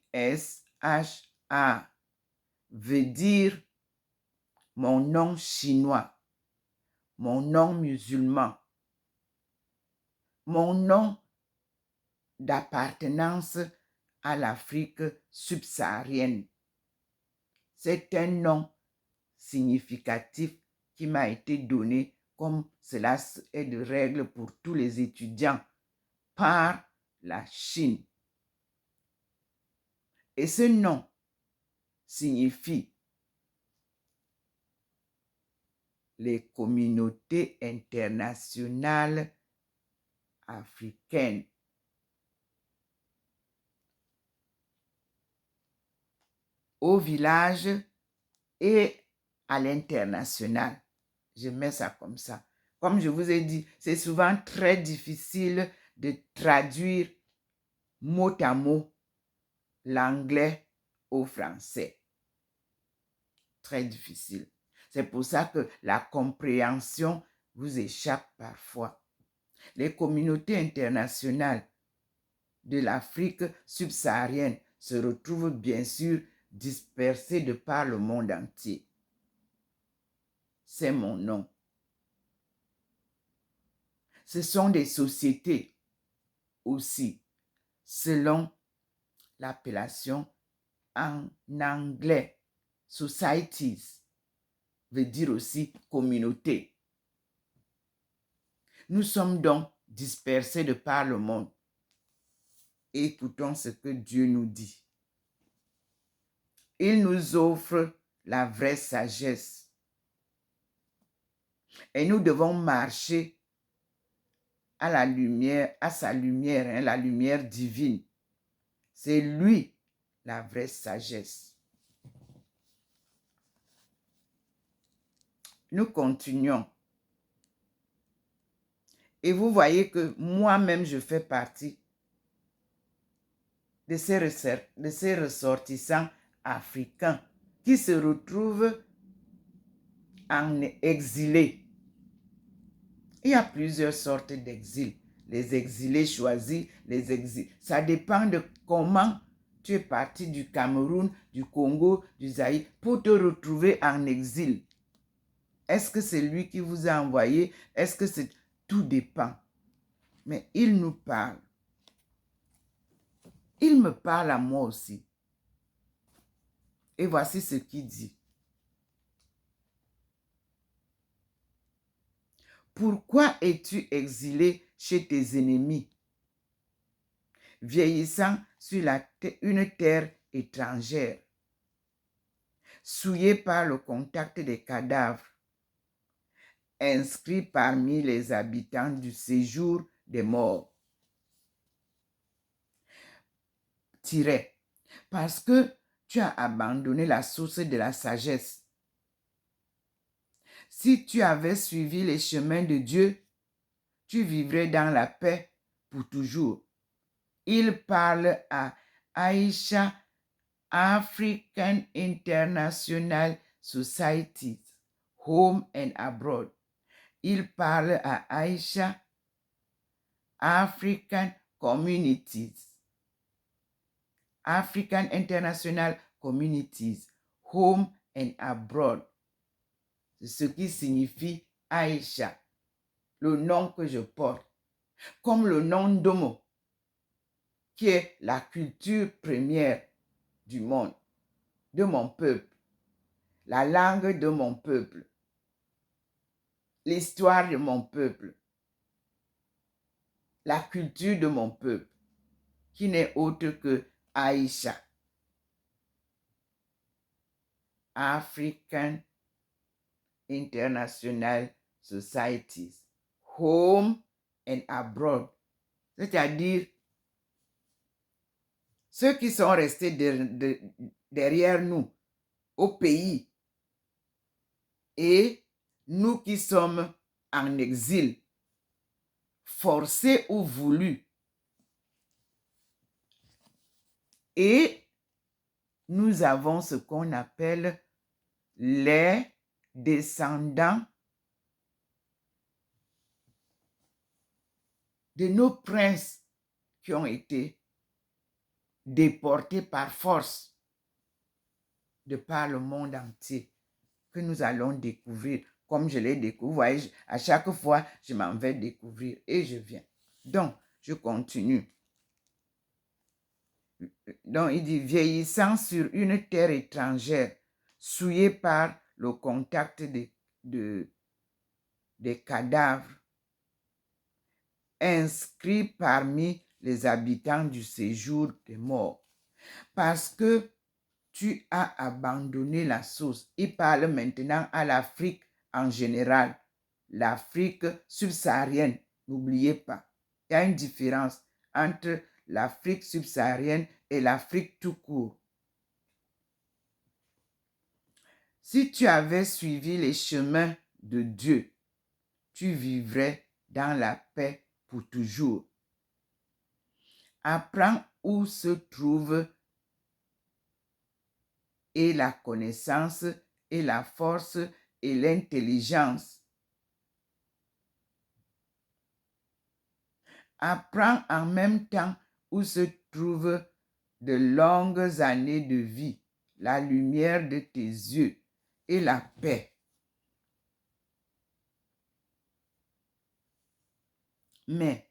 veut dire mon nom chinois, mon nom musulman, mon nom d'appartenance à l'Afrique subsaharienne. C'est un nom significatif qui m'a été donné, comme cela est de règle pour tous les étudiants, par la Chine. Et ce nom signifie les communautés internationales africaines. Au village et à l'international. Je mets ça comme ça. Comme je vous ai dit, c'est souvent très difficile de traduire mot à mot l'anglais au français. Très difficile. C'est pour ça que la compréhension vous échappe parfois. Les communautés internationales de l'Afrique subsaharienne se retrouvent bien sûr dispersées de par le monde entier. C'est mon nom. Ce sont des sociétés aussi, selon l'appellation en anglais. Societies veut dire aussi communauté. Nous sommes donc dispersés de par le monde. Écoutons ce que Dieu nous dit. Il nous offre la vraie sagesse. Et nous devons marcher à la lumière, à sa lumière, la lumière divine. C'est lui la vraie sagesse. Nous continuons. Et vous voyez que moi-même, je fais partie de ces ressortissants africains qui se retrouvent en exilés. Il y a plusieurs sortes d'exil. Les exilés choisis, les exils. Ça dépend de comment tu es parti du Cameroun, du Congo, du Zaïre pour te retrouver en exil. Est-ce que c'est lui qui vous a envoyé? Est-ce que c'est... Tout dépend. Mais il nous parle. Il me parle à moi aussi. Et voici ce qu'il dit. Pourquoi es-tu exilé chez tes ennemis, vieillissant sur une terre étrangère, souillé par le contact des cadavres, inscrit parmi les habitants du séjour des morts? Tiret. Parce que tu as abandonné la source de la sagesse. Si tu avais suivi les chemins de Dieu, tu vivrais dans la paix pour toujours. Il parle à Aisha, African International Societies, Home and Abroad. Il parle à Aisha, African Communities, African International Communities, Home and Abroad. C'est ce qui signifie Aisha, le nom que je porte, comme le nom Ndomo, qui est la culture première du monde, de mon peuple, la langue de mon peuple, l'histoire de mon peuple, la culture de mon peuple, qui n'est autre que Aïcha. African International Societies, Home and Abroad. C'est-à-dire, ceux qui sont restés derrière nous, au pays, et nous qui sommes en exil, forcés ou voulus. Et nous avons ce qu'on appelle les descendants de nos princes qui ont été déportés par force de par le monde entier, que nous allons découvrir comme je l'ai découvert. À chaque fois, je m'en vais découvrir et je viens. Donc, je continue. Donc, il dit, vieillissant sur une terre étrangère, souillé par le contact des cadavres, inscrit parmi les habitants du séjour des morts. Parce que tu as abandonné la source. Il parle maintenant à l'Afrique en général, l'Afrique subsaharienne. N'oubliez pas, il y a une différence entre l'Afrique subsaharienne et l'Afrique tout court. Si tu avais suivi les chemins de Dieu, tu vivrais dans la paix pour toujours. Apprends où se trouve et la connaissance et la force et l'intelligence. Apprends en même temps où se trouvent de longues années de vie, la lumière de tes yeux et la paix. Mais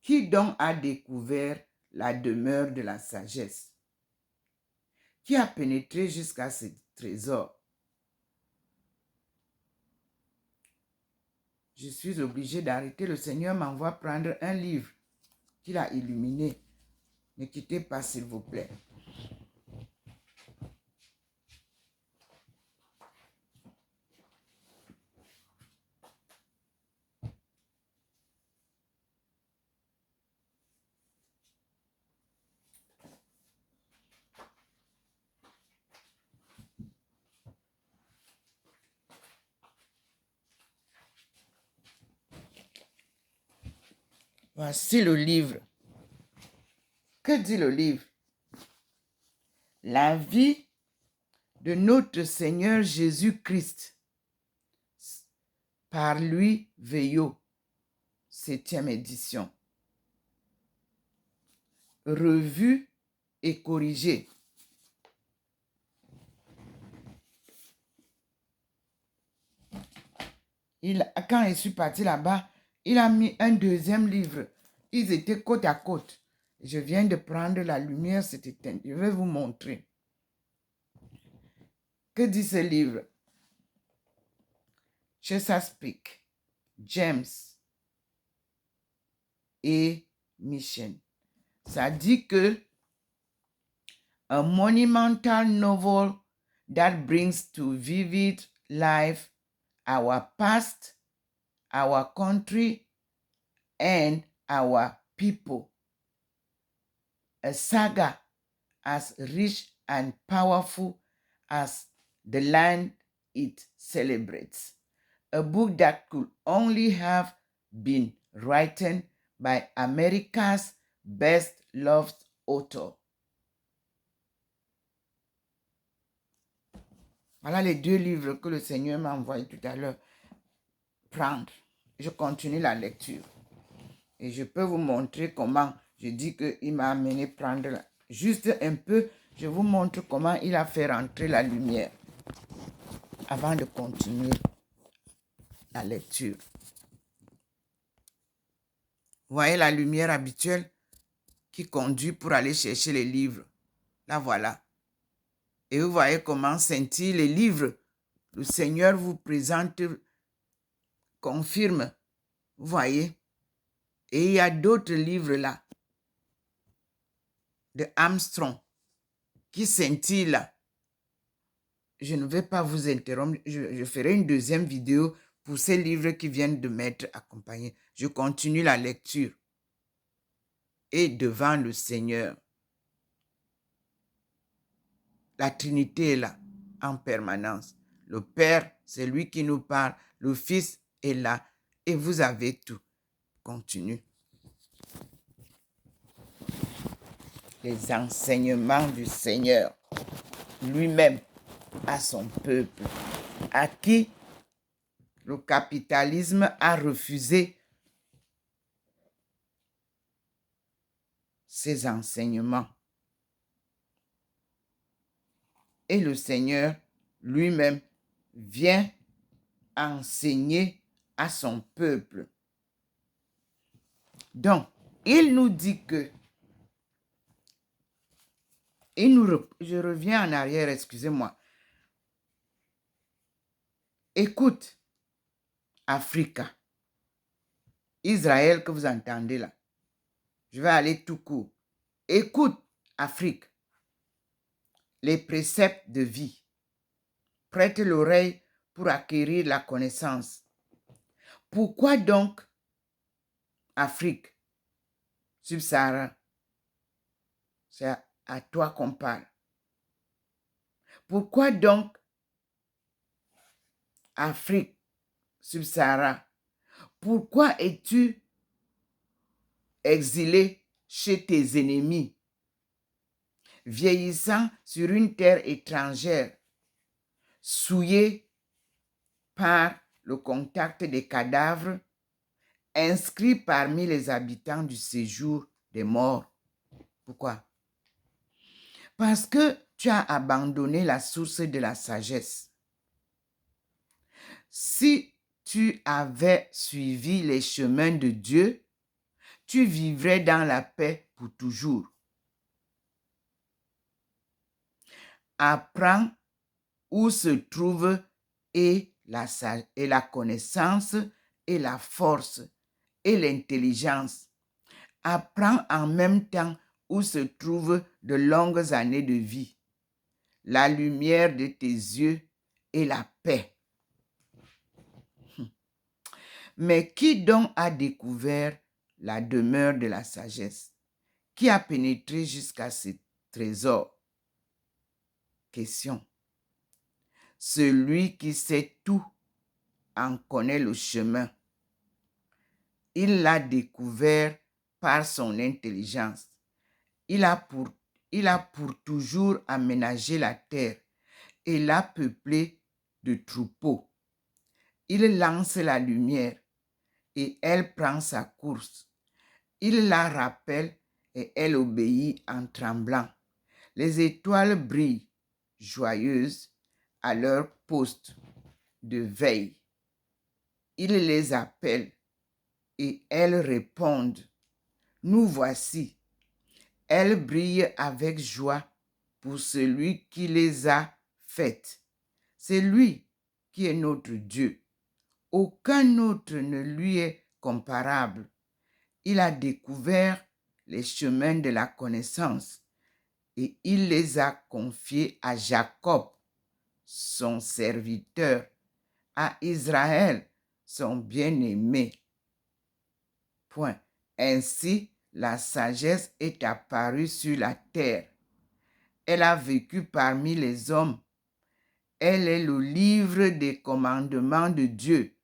qui donc a découvert la demeure de la sagesse? Qui a pénétré jusqu'à ce trésor? Je suis obligé d'arrêter. Le Seigneur m'envoie prendre un livre qu'il a illuminé. Ne quittez pas, s'il vous plaît. Voici le livre. Que dit le livre? La vie de notre Seigneur Jésus-Christ. Par lui, Veillot, 7e édition. Revue et corrigée. Quand je suis parti là-bas, il a mis un deuxième livre. Ils étaient côte à côte. Je viens de prendre la lumière, c'est éteint. Je vais vous montrer. Que dit ce livre? Chesapeake, James et Michel. Ça dit que a monumental novel that brings to vivid life our past, our country, and our people. A saga as rich and powerful as the land it celebrates. A book that could only have been written by America's best-loved author. Voilà les deux livres que le Seigneur m'a envoyé tout à l'heure prendre. Je continue la lecture. Et je peux vous montrer comment, je dis qu'il m'a amené prendre juste un peu. Je vous montre comment il a fait rentrer la lumière avant de continuer la lecture. Vous voyez la lumière habituelle qui conduit pour aller chercher les livres. Là, voilà. Et vous voyez comment scintillent les livres. Le Seigneur vous présente, confirme. Vous voyez. Et il y a d'autres livres là. De Armstrong. Qui scintillent là. Je ne vais pas vous interrompre. Je ferai une deuxième vidéo pour ces livres qui viennent de m'être accompagnés. Je continue la lecture. Et devant le Seigneur. La Trinité est là, en permanence. Le Père, c'est lui qui nous parle. Le Fils est là. Et vous avez tout. Continue. Les enseignements du Seigneur lui-même à son peuple, à qui le capitalisme a refusé ses enseignements. Et le Seigneur lui-même vient enseigner à son peuple. Donc, il nous dit que, je reviens en arrière, excusez-moi. Écoute, Africa, Israël que vous entendez là. Je vais aller tout court. Écoute, Afrique, les préceptes de vie. Prête l'oreille pour acquérir la connaissance. Pourquoi donc, Afrique, subsahara, c'est à toi qu'on parle. Pourquoi donc, Afrique, subsahara, pourquoi es-tu exilé chez tes ennemis, vieillissant sur une terre étrangère, souillé par le contact des cadavres, inscrit parmi les habitants du séjour des morts? Pourquoi? Parce que tu as abandonné la source de la sagesse. Si tu avais suivi les chemins de Dieu, tu vivrais dans la paix pour toujours. Apprends où se trouve et la connaissance et la force et l'intelligence. Apprends en même temps où se trouvent de longues années de vie, la lumière de tes yeux et la paix. Mais qui donc a découvert la demeure de la sagesse? Qui a pénétré jusqu'à ces trésors? Question. Celui qui sait tout en connaît le chemin. Il l'a découvert par son intelligence. Il a pour toujours aménagé la terre et l'a peuplée de troupeaux. Il lance la lumière et elle prend sa course. Il la rappelle et elle obéit en tremblant. Les étoiles brillent, joyeuses, à leur poste de veille. il les appelle et elles répondent. Nous voici. Elles brillent avec joie pour celui qui les a faites. C'est lui qui est notre Dieu. Aucun autre ne lui est comparable. Il a découvert les chemins de la connaissance et il les a confiés à Jacob, son serviteur, à Israël, son bien-aimé. Point. Ainsi, la sagesse est apparue sur la terre. Elle a vécu parmi les hommes. Elle est le livre des commandements de Dieu,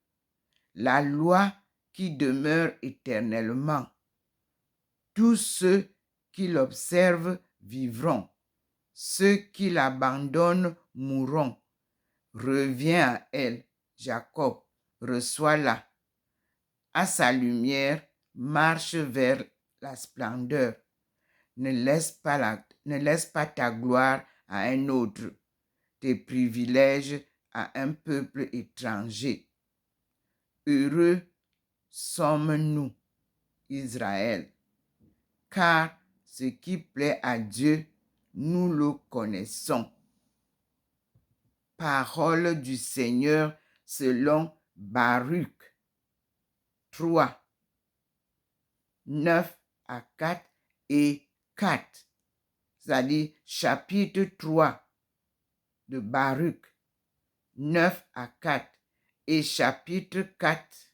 la loi qui demeure éternellement. Tous ceux qui l'observent vivront. Ceux qui l'abandonnent mourront. Reviens à elle, Jacob, reçois-la. À sa lumière, marche vers la splendeur. Ne laisse pas ta gloire à un autre, tes privilèges à un peuple étranger. Heureux sommes-nous, Israël, car ce qui plaît à Dieu, nous le connaissons. Parole du Seigneur selon Baruch 3, 9 à 4 et 4, c'est-à-dire chapitre 3 de Baruch, 9 à 4 et chapitre 4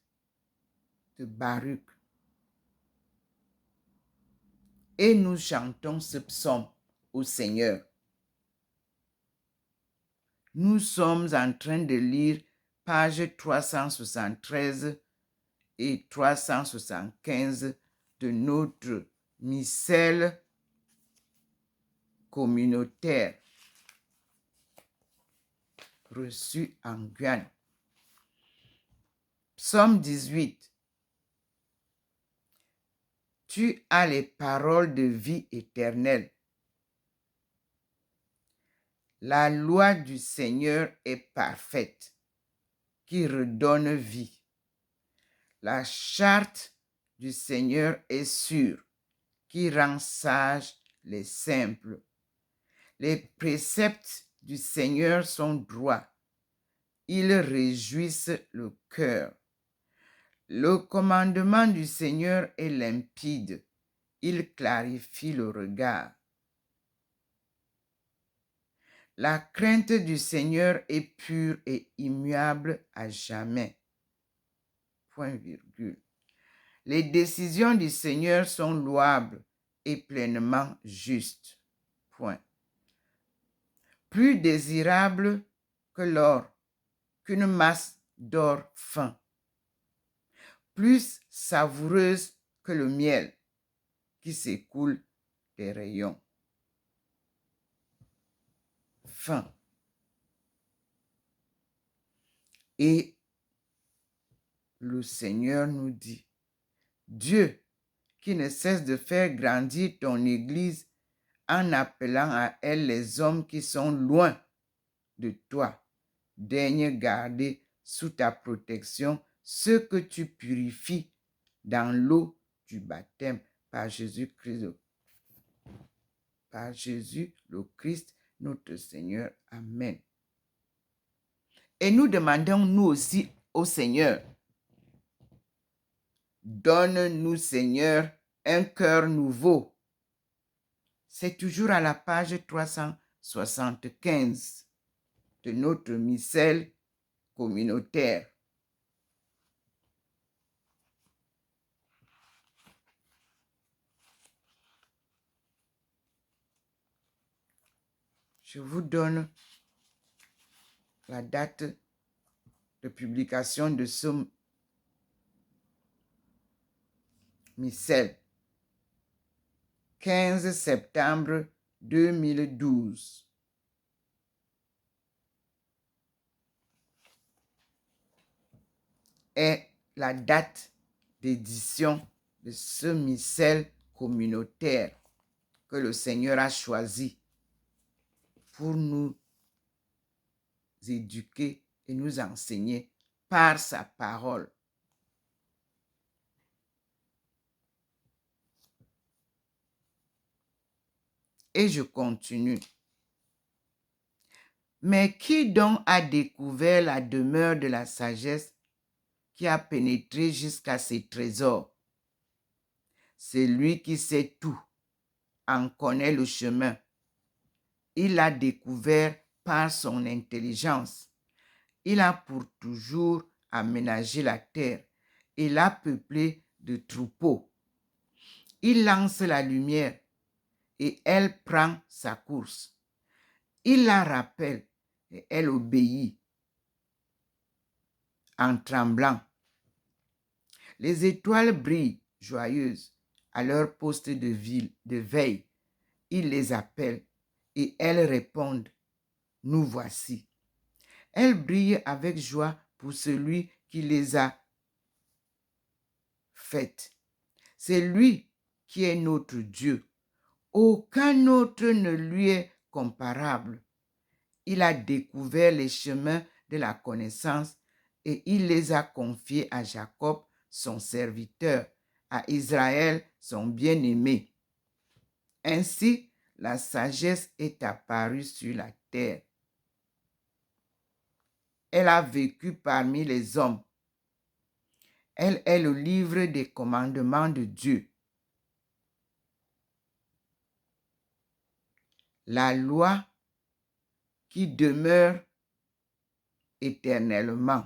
de Baruch. Et nous chantons ce psaume au Seigneur. Nous sommes en train de lire page 373 et 375 de notre missel communautaire reçu en Guyane. Psaume 18. Tu as les paroles de vie éternelle. La loi du Seigneur est parfaite, qui redonne vie. La charte du Seigneur est sûre, qui rend sages les simples. Les préceptes du Seigneur sont droits. Ils réjouissent le cœur. Le commandement du Seigneur est limpide. Il clarifie le regard. La crainte du Seigneur est pure et immuable à jamais. Point virgule. Les décisions du Seigneur sont louables et pleinement justes. Point. Plus désirable que l'or, qu'une masse d'or fin. Plus savoureuse que le miel qui s'écoule des rayons. Fin. Et le Seigneur nous dit, Dieu qui ne cesse de faire grandir ton Église en appelant à elle les hommes qui sont loin de toi, daigne garder sous ta protection ceux que tu purifies dans l'eau du baptême par Jésus-Christ. Par Jésus le Christ, notre Seigneur. Amen. Et nous demandons nous aussi au Seigneur, donne-nous, Seigneur, un cœur nouveau. C'est toujours à la page 375 de notre missel communautaire. Je vous donne la date de publication de ce missel. 15 septembre 2012. Est la date d'édition de ce missel communautaire que le Seigneur a choisi pour nous éduquer et nous enseigner par sa parole. Et je continue. Mais qui donc a découvert la demeure de la sagesse qui a pénétré jusqu'à ses trésors? C'est lui qui sait tout, en connaît le chemin. Il l'a découvert par son intelligence. Il a pour toujours aménagé la terre et l'a peuplée de troupeaux. Il lance la lumière et elle prend sa course. Il la rappelle et elle obéit en tremblant. Les étoiles brillent joyeuses à leur poste de veille. Il les appelle et elles répondent, nous voici. Elles brillent avec joie pour celui qui les a faites. C'est lui qui est notre Dieu. Aucun autre ne lui est comparable. Il a découvert les chemins de la connaissance et il les a confiés à Jacob, son serviteur, à Israël, son bien-aimé. Ainsi, la sagesse est apparue sur la terre. Elle a vécu parmi les hommes. Elle est le livre des commandements de Dieu. La loi qui demeure éternellement.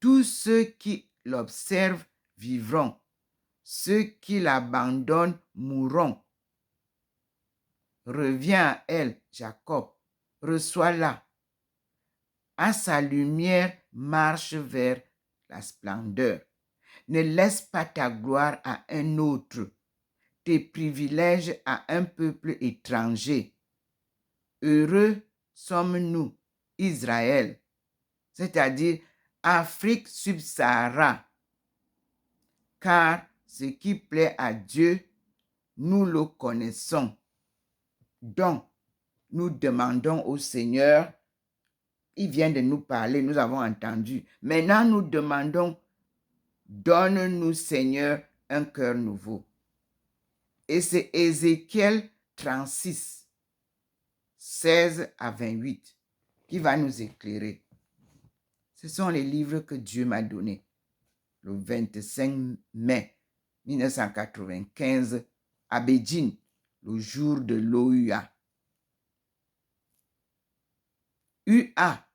Tous ceux qui l'observent vivront. Ceux qui l'abandonnent mourront. Reviens à elle, Jacob, reçois-la. À sa lumière, marche vers la splendeur. Ne laisse pas ta gloire à un autre, tes privilèges à un peuple étranger. Heureux sommes-nous, Israël, c'est-à-dire Afrique subsahara, car ce qui plaît à Dieu, nous le connaissons. Donc, nous demandons au Seigneur, il vient de nous parler, nous avons entendu. Maintenant, nous demandons, donne-nous, Seigneur, un cœur nouveau. Et c'est Ézéchiel 36, 16 à 28, qui va nous éclairer. Ce sont les livres que Dieu m'a donnés le 25 mai 1995 à Beijing, le jour de l'OUA. UA,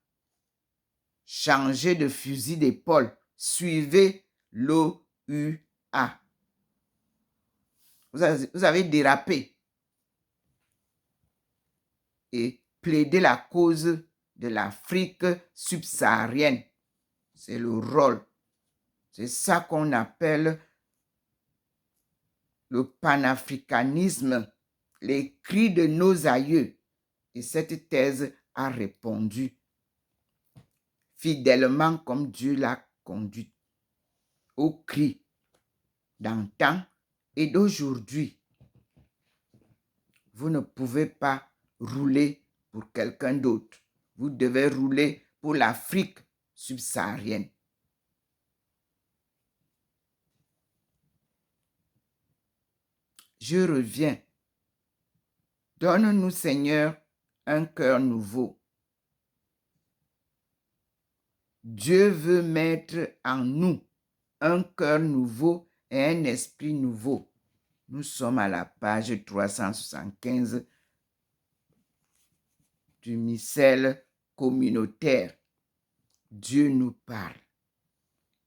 changez de fusil d'épaule, suivez l'OUA. Vous avez dérapé et plaidé la cause de l'Afrique subsaharienne. C'est le rôle. C'est ça qu'on appelle le panafricanisme, les cris de nos aïeux. Et cette thèse a répondu fidèlement comme Dieu l'a conduite aux cris d'antan et d'aujourd'hui. Vous ne pouvez pas rouler pour quelqu'un d'autre. Vous devez rouler pour l'Afrique subsaharienne. Je reviens. Donne-nous, Seigneur, un cœur nouveau. Dieu veut mettre en nous un cœur nouveau et un esprit nouveau. Nous sommes à la page 375 du missel communautaire. Dieu nous parle.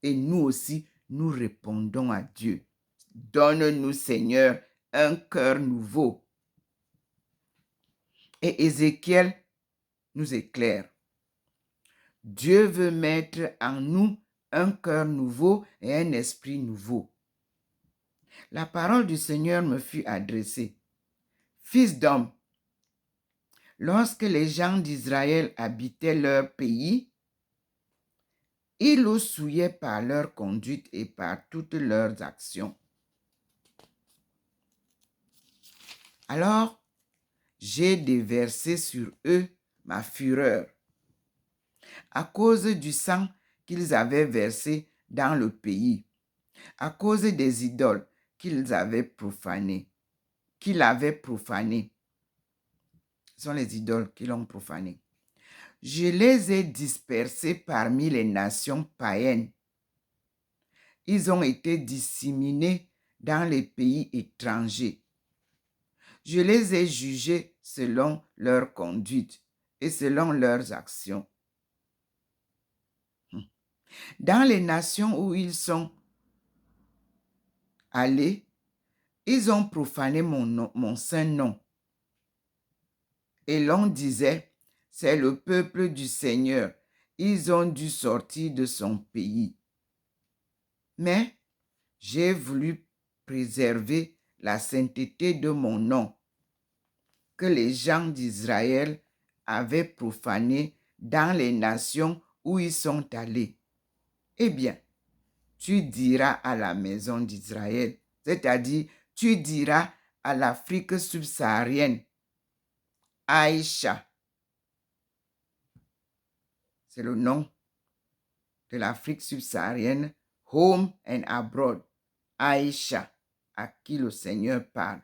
Et nous aussi, nous répondons à Dieu. Donne-nous, Seigneur, un cœur nouveau. Et Ézéchiel nous éclaire. Dieu veut mettre en nous un cœur nouveau et un esprit nouveau. La parole du Seigneur me fut adressée. Fils d'homme, lorsque les gens d'Israël habitaient leur pays, ils le souillaient par leur conduite et par toutes leurs actions. Alors, j'ai déversé sur eux ma fureur à cause du sang qu'ils avaient versé dans le pays, à cause des idoles qu'ils avaient profanées, Ce sont les idoles qui l'ont profané. Je les ai dispersés parmi les nations païennes. Ils ont été disséminés dans les pays étrangers. Je les ai jugés selon leur conduite et selon leurs actions. Dans les nations où ils sont allés, ils ont profané mon saint nom. Et l'on disait, c'est le peuple du Seigneur. Ils ont dû sortir de son pays. Mais j'ai voulu préserver la sainteté de mon nom, que les gens d'Israël avaient profané dans les nations où ils sont allés. Eh bien, tu diras à la maison d'Israël, c'est-à-dire tu diras à l'Afrique subsaharienne, Aïcha, c'est le nom de l'Afrique subsaharienne, home and abroad, Aïcha, à qui le Seigneur parle.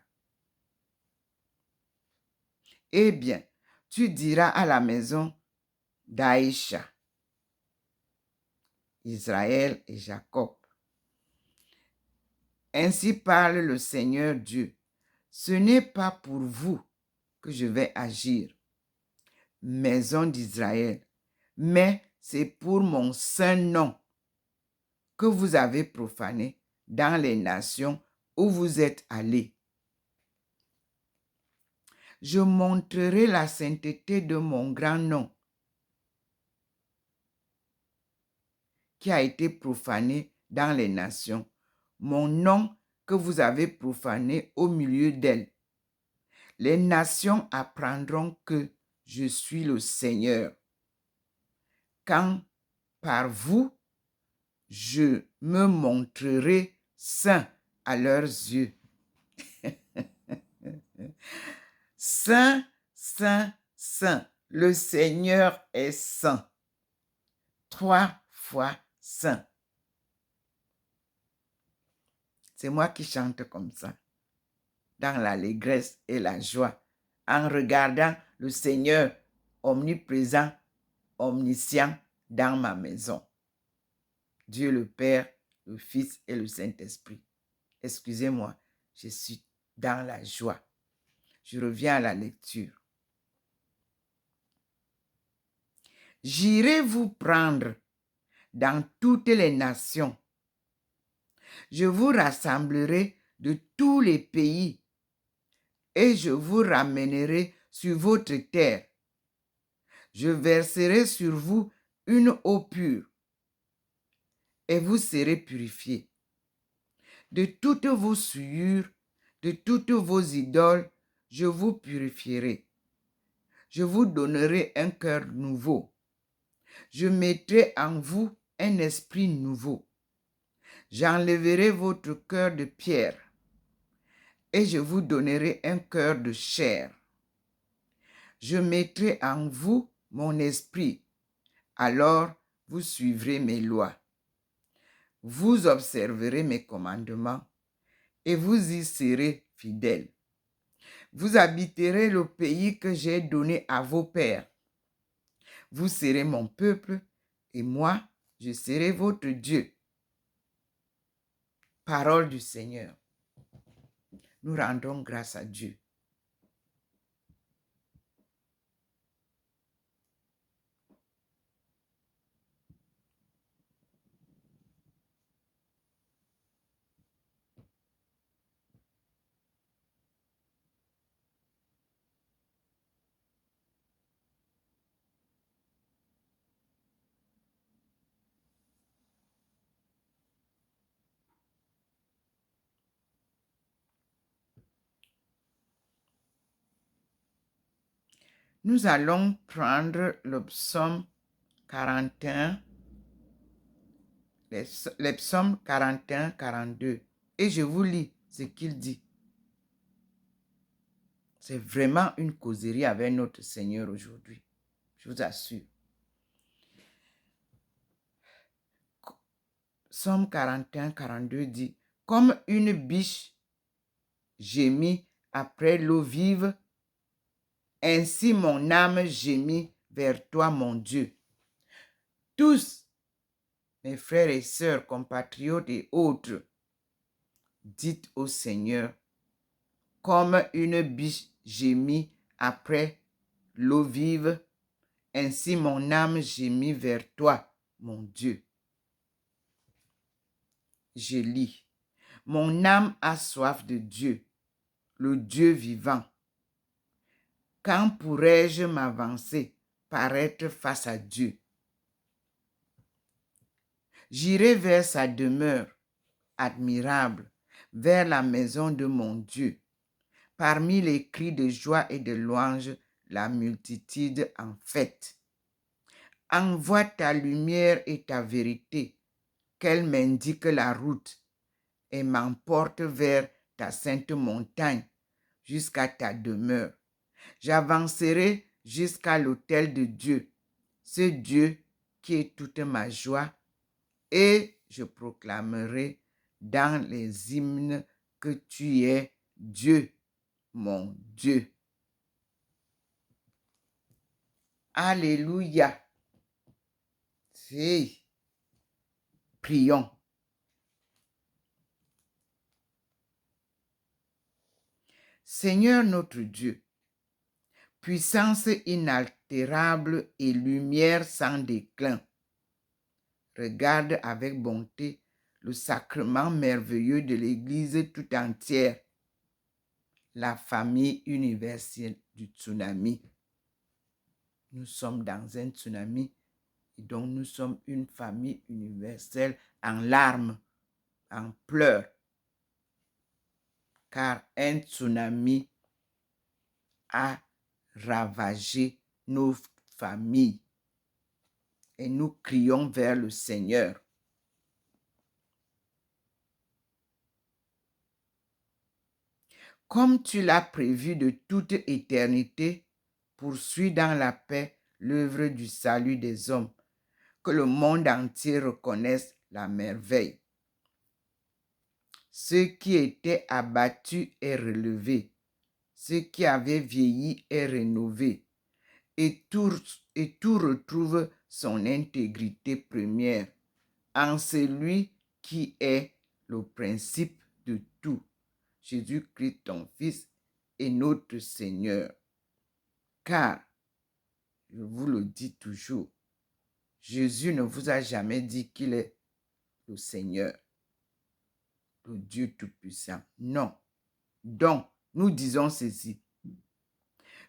Eh bien, tu diras à la maison d'Aïcha, Israël et Jacob. Ainsi parle le Seigneur Dieu. Ce n'est pas pour vous que je vais agir, maison d'Israël, mais c'est pour mon saint nom que vous avez profané dans les nations où vous êtes allés. Je montrerai la sainteté de mon grand nom qui a été profané dans les nations, mon nom que vous avez profané au milieu d'elles. Les nations apprendront que je suis le Seigneur, quand par vous, je me montrerai saint à leurs yeux. Saint, saint, saint, le Seigneur est saint. 3 fois saint. C'est moi qui chante comme ça, dans l'allégresse et la joie, en regardant le Seigneur omniprésent, omniscient dans ma maison. Dieu le Père, le Fils et le Saint-Esprit. Excusez-moi, je suis dans la joie. Je reviens à la lecture. J'irai vous prendre dans toutes les nations. Je vous rassemblerai de tous les pays et je vous ramènerai sur votre terre. Je verserai sur vous une eau pure et vous serez purifiés. De toutes vos souillures, de toutes vos idoles, je vous purifierai. Je vous donnerai un cœur nouveau. Je mettrai en vous un esprit nouveau. J'enlèverai votre cœur de pierre et je vous donnerai un cœur de chair. Je mettrai en vous mon esprit, alors vous suivrez mes lois. Vous observerez mes commandements et vous y serez fidèles. Vous habiterez le pays que j'ai donné à vos pères. Vous serez mon peuple et moi, je serai votre Dieu. Parole du Seigneur. Nous rendons grâce à Dieu. Nous allons prendre le psaume 41, les psaumes 41, 42. Et je vous lis ce qu'il dit. C'est vraiment une causerie avec notre Seigneur aujourd'hui. Je vous assure. Psaume 41, 42 dit, « Comme une biche gémit après l'eau vive, ainsi mon âme gémit vers toi, mon Dieu. » Tous, mes frères et sœurs, compatriotes et autres, dites au Seigneur, comme une biche gémit après l'eau vive, ainsi mon âme gémit vers toi, mon Dieu. Je lis. Mon âme a soif de Dieu, le Dieu vivant. Quand pourrais-je m'avancer, paraître face à Dieu? J'irai vers sa demeure admirable, vers la maison de mon Dieu. Parmi les cris de joie et de louange, la multitude en fête. Envoie ta lumière et ta vérité, qu'elle m'indique la route et m'emporte vers ta sainte montagne, jusqu'à ta demeure. J'avancerai jusqu'à l'autel de Dieu, ce Dieu qui est toute ma joie, et je proclamerai dans les hymnes que tu es Dieu, mon Dieu. Alléluia. Prions. Seigneur notre Dieu, puissance inaltérable et lumière sans déclin, regarde avec bonté le sacrement merveilleux de l'Église tout entière, la famille universelle du tsunami. Nous sommes dans un tsunami et donc nous sommes une famille universelle en larmes, en pleurs, car un tsunami a ravagé nos familles et nous crions vers le Seigneur. Comme tu l'as prévu de toute éternité, poursuis dans la paix l'œuvre du salut des hommes, que le monde entier reconnaisse la merveille. Ceux qui étaient abattus est relevé, ceux qui avaient vieilli est rénové, et tout retrouve son intégrité première en celui qui est le principe de tout, Jésus-Christ ton Fils et notre Seigneur. Car, je vous le dis toujours, Jésus ne vous a jamais dit qu'il est le Seigneur, le Dieu Tout-Puissant. Non. Donc, nous disons ceci,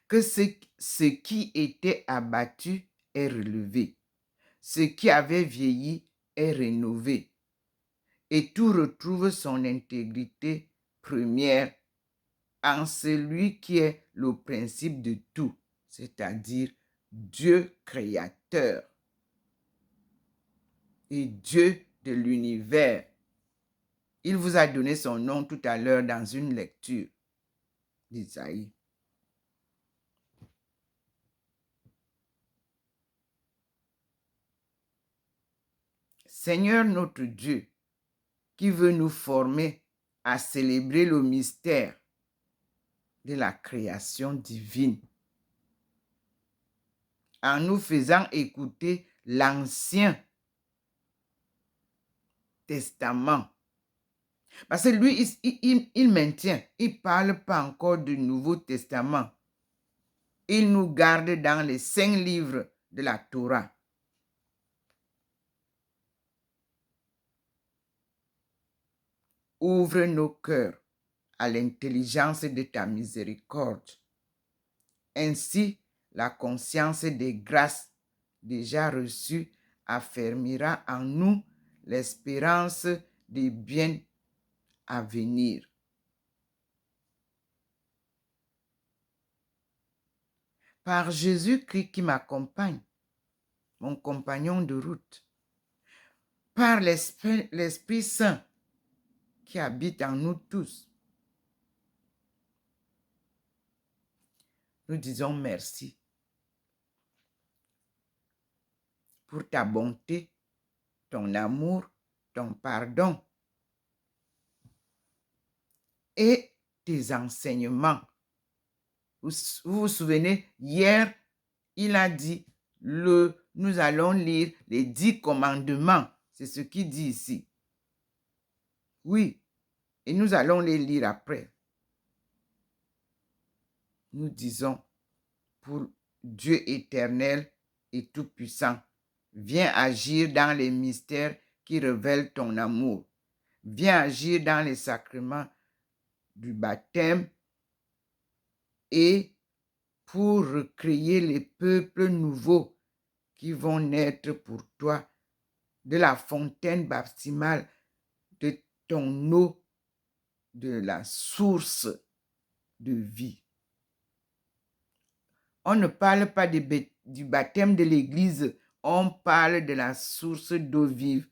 que ce qui était abattu est relevé, ce qui avait vieilli est rénové, et tout retrouve son intégrité première en celui qui est le principe de tout, c'est-à-dire Dieu créateur et Dieu de l'univers. Il vous a donné son nom tout à l'heure dans une lecture d'Isaïe. Seigneur notre Dieu, qui veut nous former à célébrer le mystère de la création divine, en nous faisant écouter l'Ancien Testament. Parce que lui, il maintient, il ne parle pas encore du Nouveau Testament. Il nous garde dans les 5 livres de la Torah. Ouvre nos cœurs à l'intelligence de ta miséricorde. Ainsi, la conscience des grâces déjà reçues affermira en nous l'espérance des biens à venir. Par Jésus-Christ qui m'accompagne, mon compagnon de route, par l'Esprit Saint qui habite en nous tous, nous disons merci pour ta bonté, ton amour ton pardon et tes enseignements. Vous vous souvenez, hier, il a dit, nous allons lire les 10 commandements. C'est ce qu'il dit ici. Oui, et nous allons les lire après. Nous disons, pour Dieu éternel et tout-puissant, viens agir dans les mystères qui révèlent ton amour. Viens agir dans les sacrements du baptême et pour recréer les peuples nouveaux qui vont naître pour toi de la fontaine baptismale de ton eau, de la source de vie. On ne parle pas du baptême de l'Église, on parle de la source d'eau vive.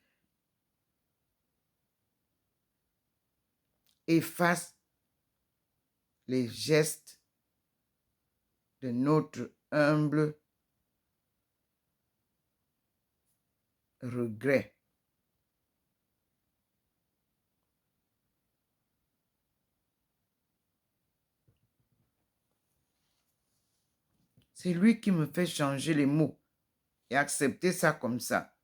Efface les gestes de notre humble regret. C'est lui qui me fait changer les mots et accepter ça comme ça.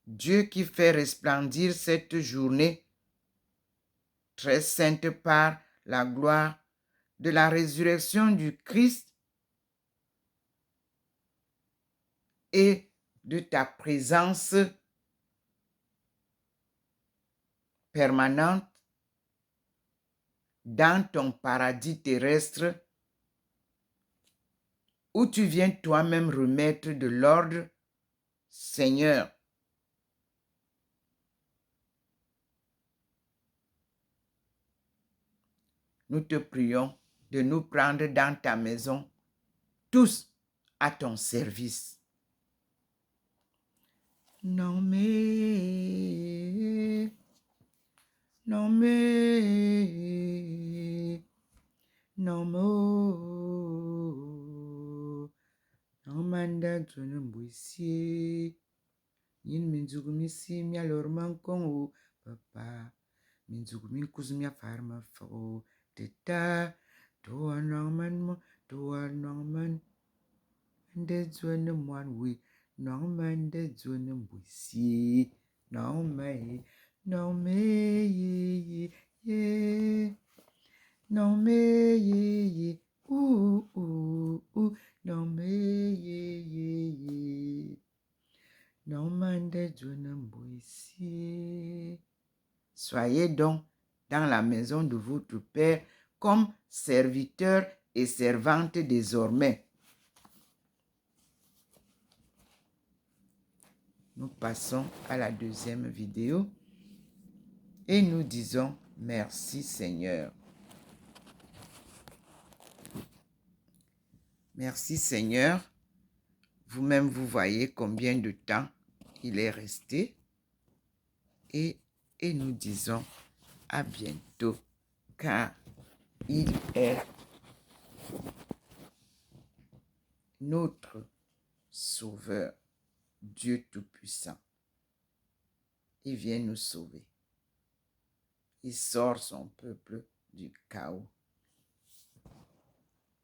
Dieu qui fait resplendir cette journée très sainte par la gloire de la résurrection du Christ et de ta présence permanente dans ton paradis terrestre où tu viens toi-même remettre de l'ordre. Seigneur, nous te prions de nous prendre dans ta maison, tous à ton service. Non mais, non mais, non mo, non manda tunu mbwisi, yin minzugu misi mi alor mankongo, papa, minzugu mi kuzu mi afarma fo, teta, toa norman, nde zone mwan we, norman de zone mbwisi, norman, ye, norman, ye, norman, ye, norman de zone mbwisi. Soyez donc dans la maison de votre Père comme serviteurs et servantes désormais. Nous passons à la deuxième vidéo et nous disons merci Seigneur. Merci Seigneur. Vous-même, vous voyez combien de temps il est resté. Et nous disons à bientôt, car il est notre Sauveur, Dieu Tout-Puissant. Il vient nous sauver. Il sort son peuple du chaos.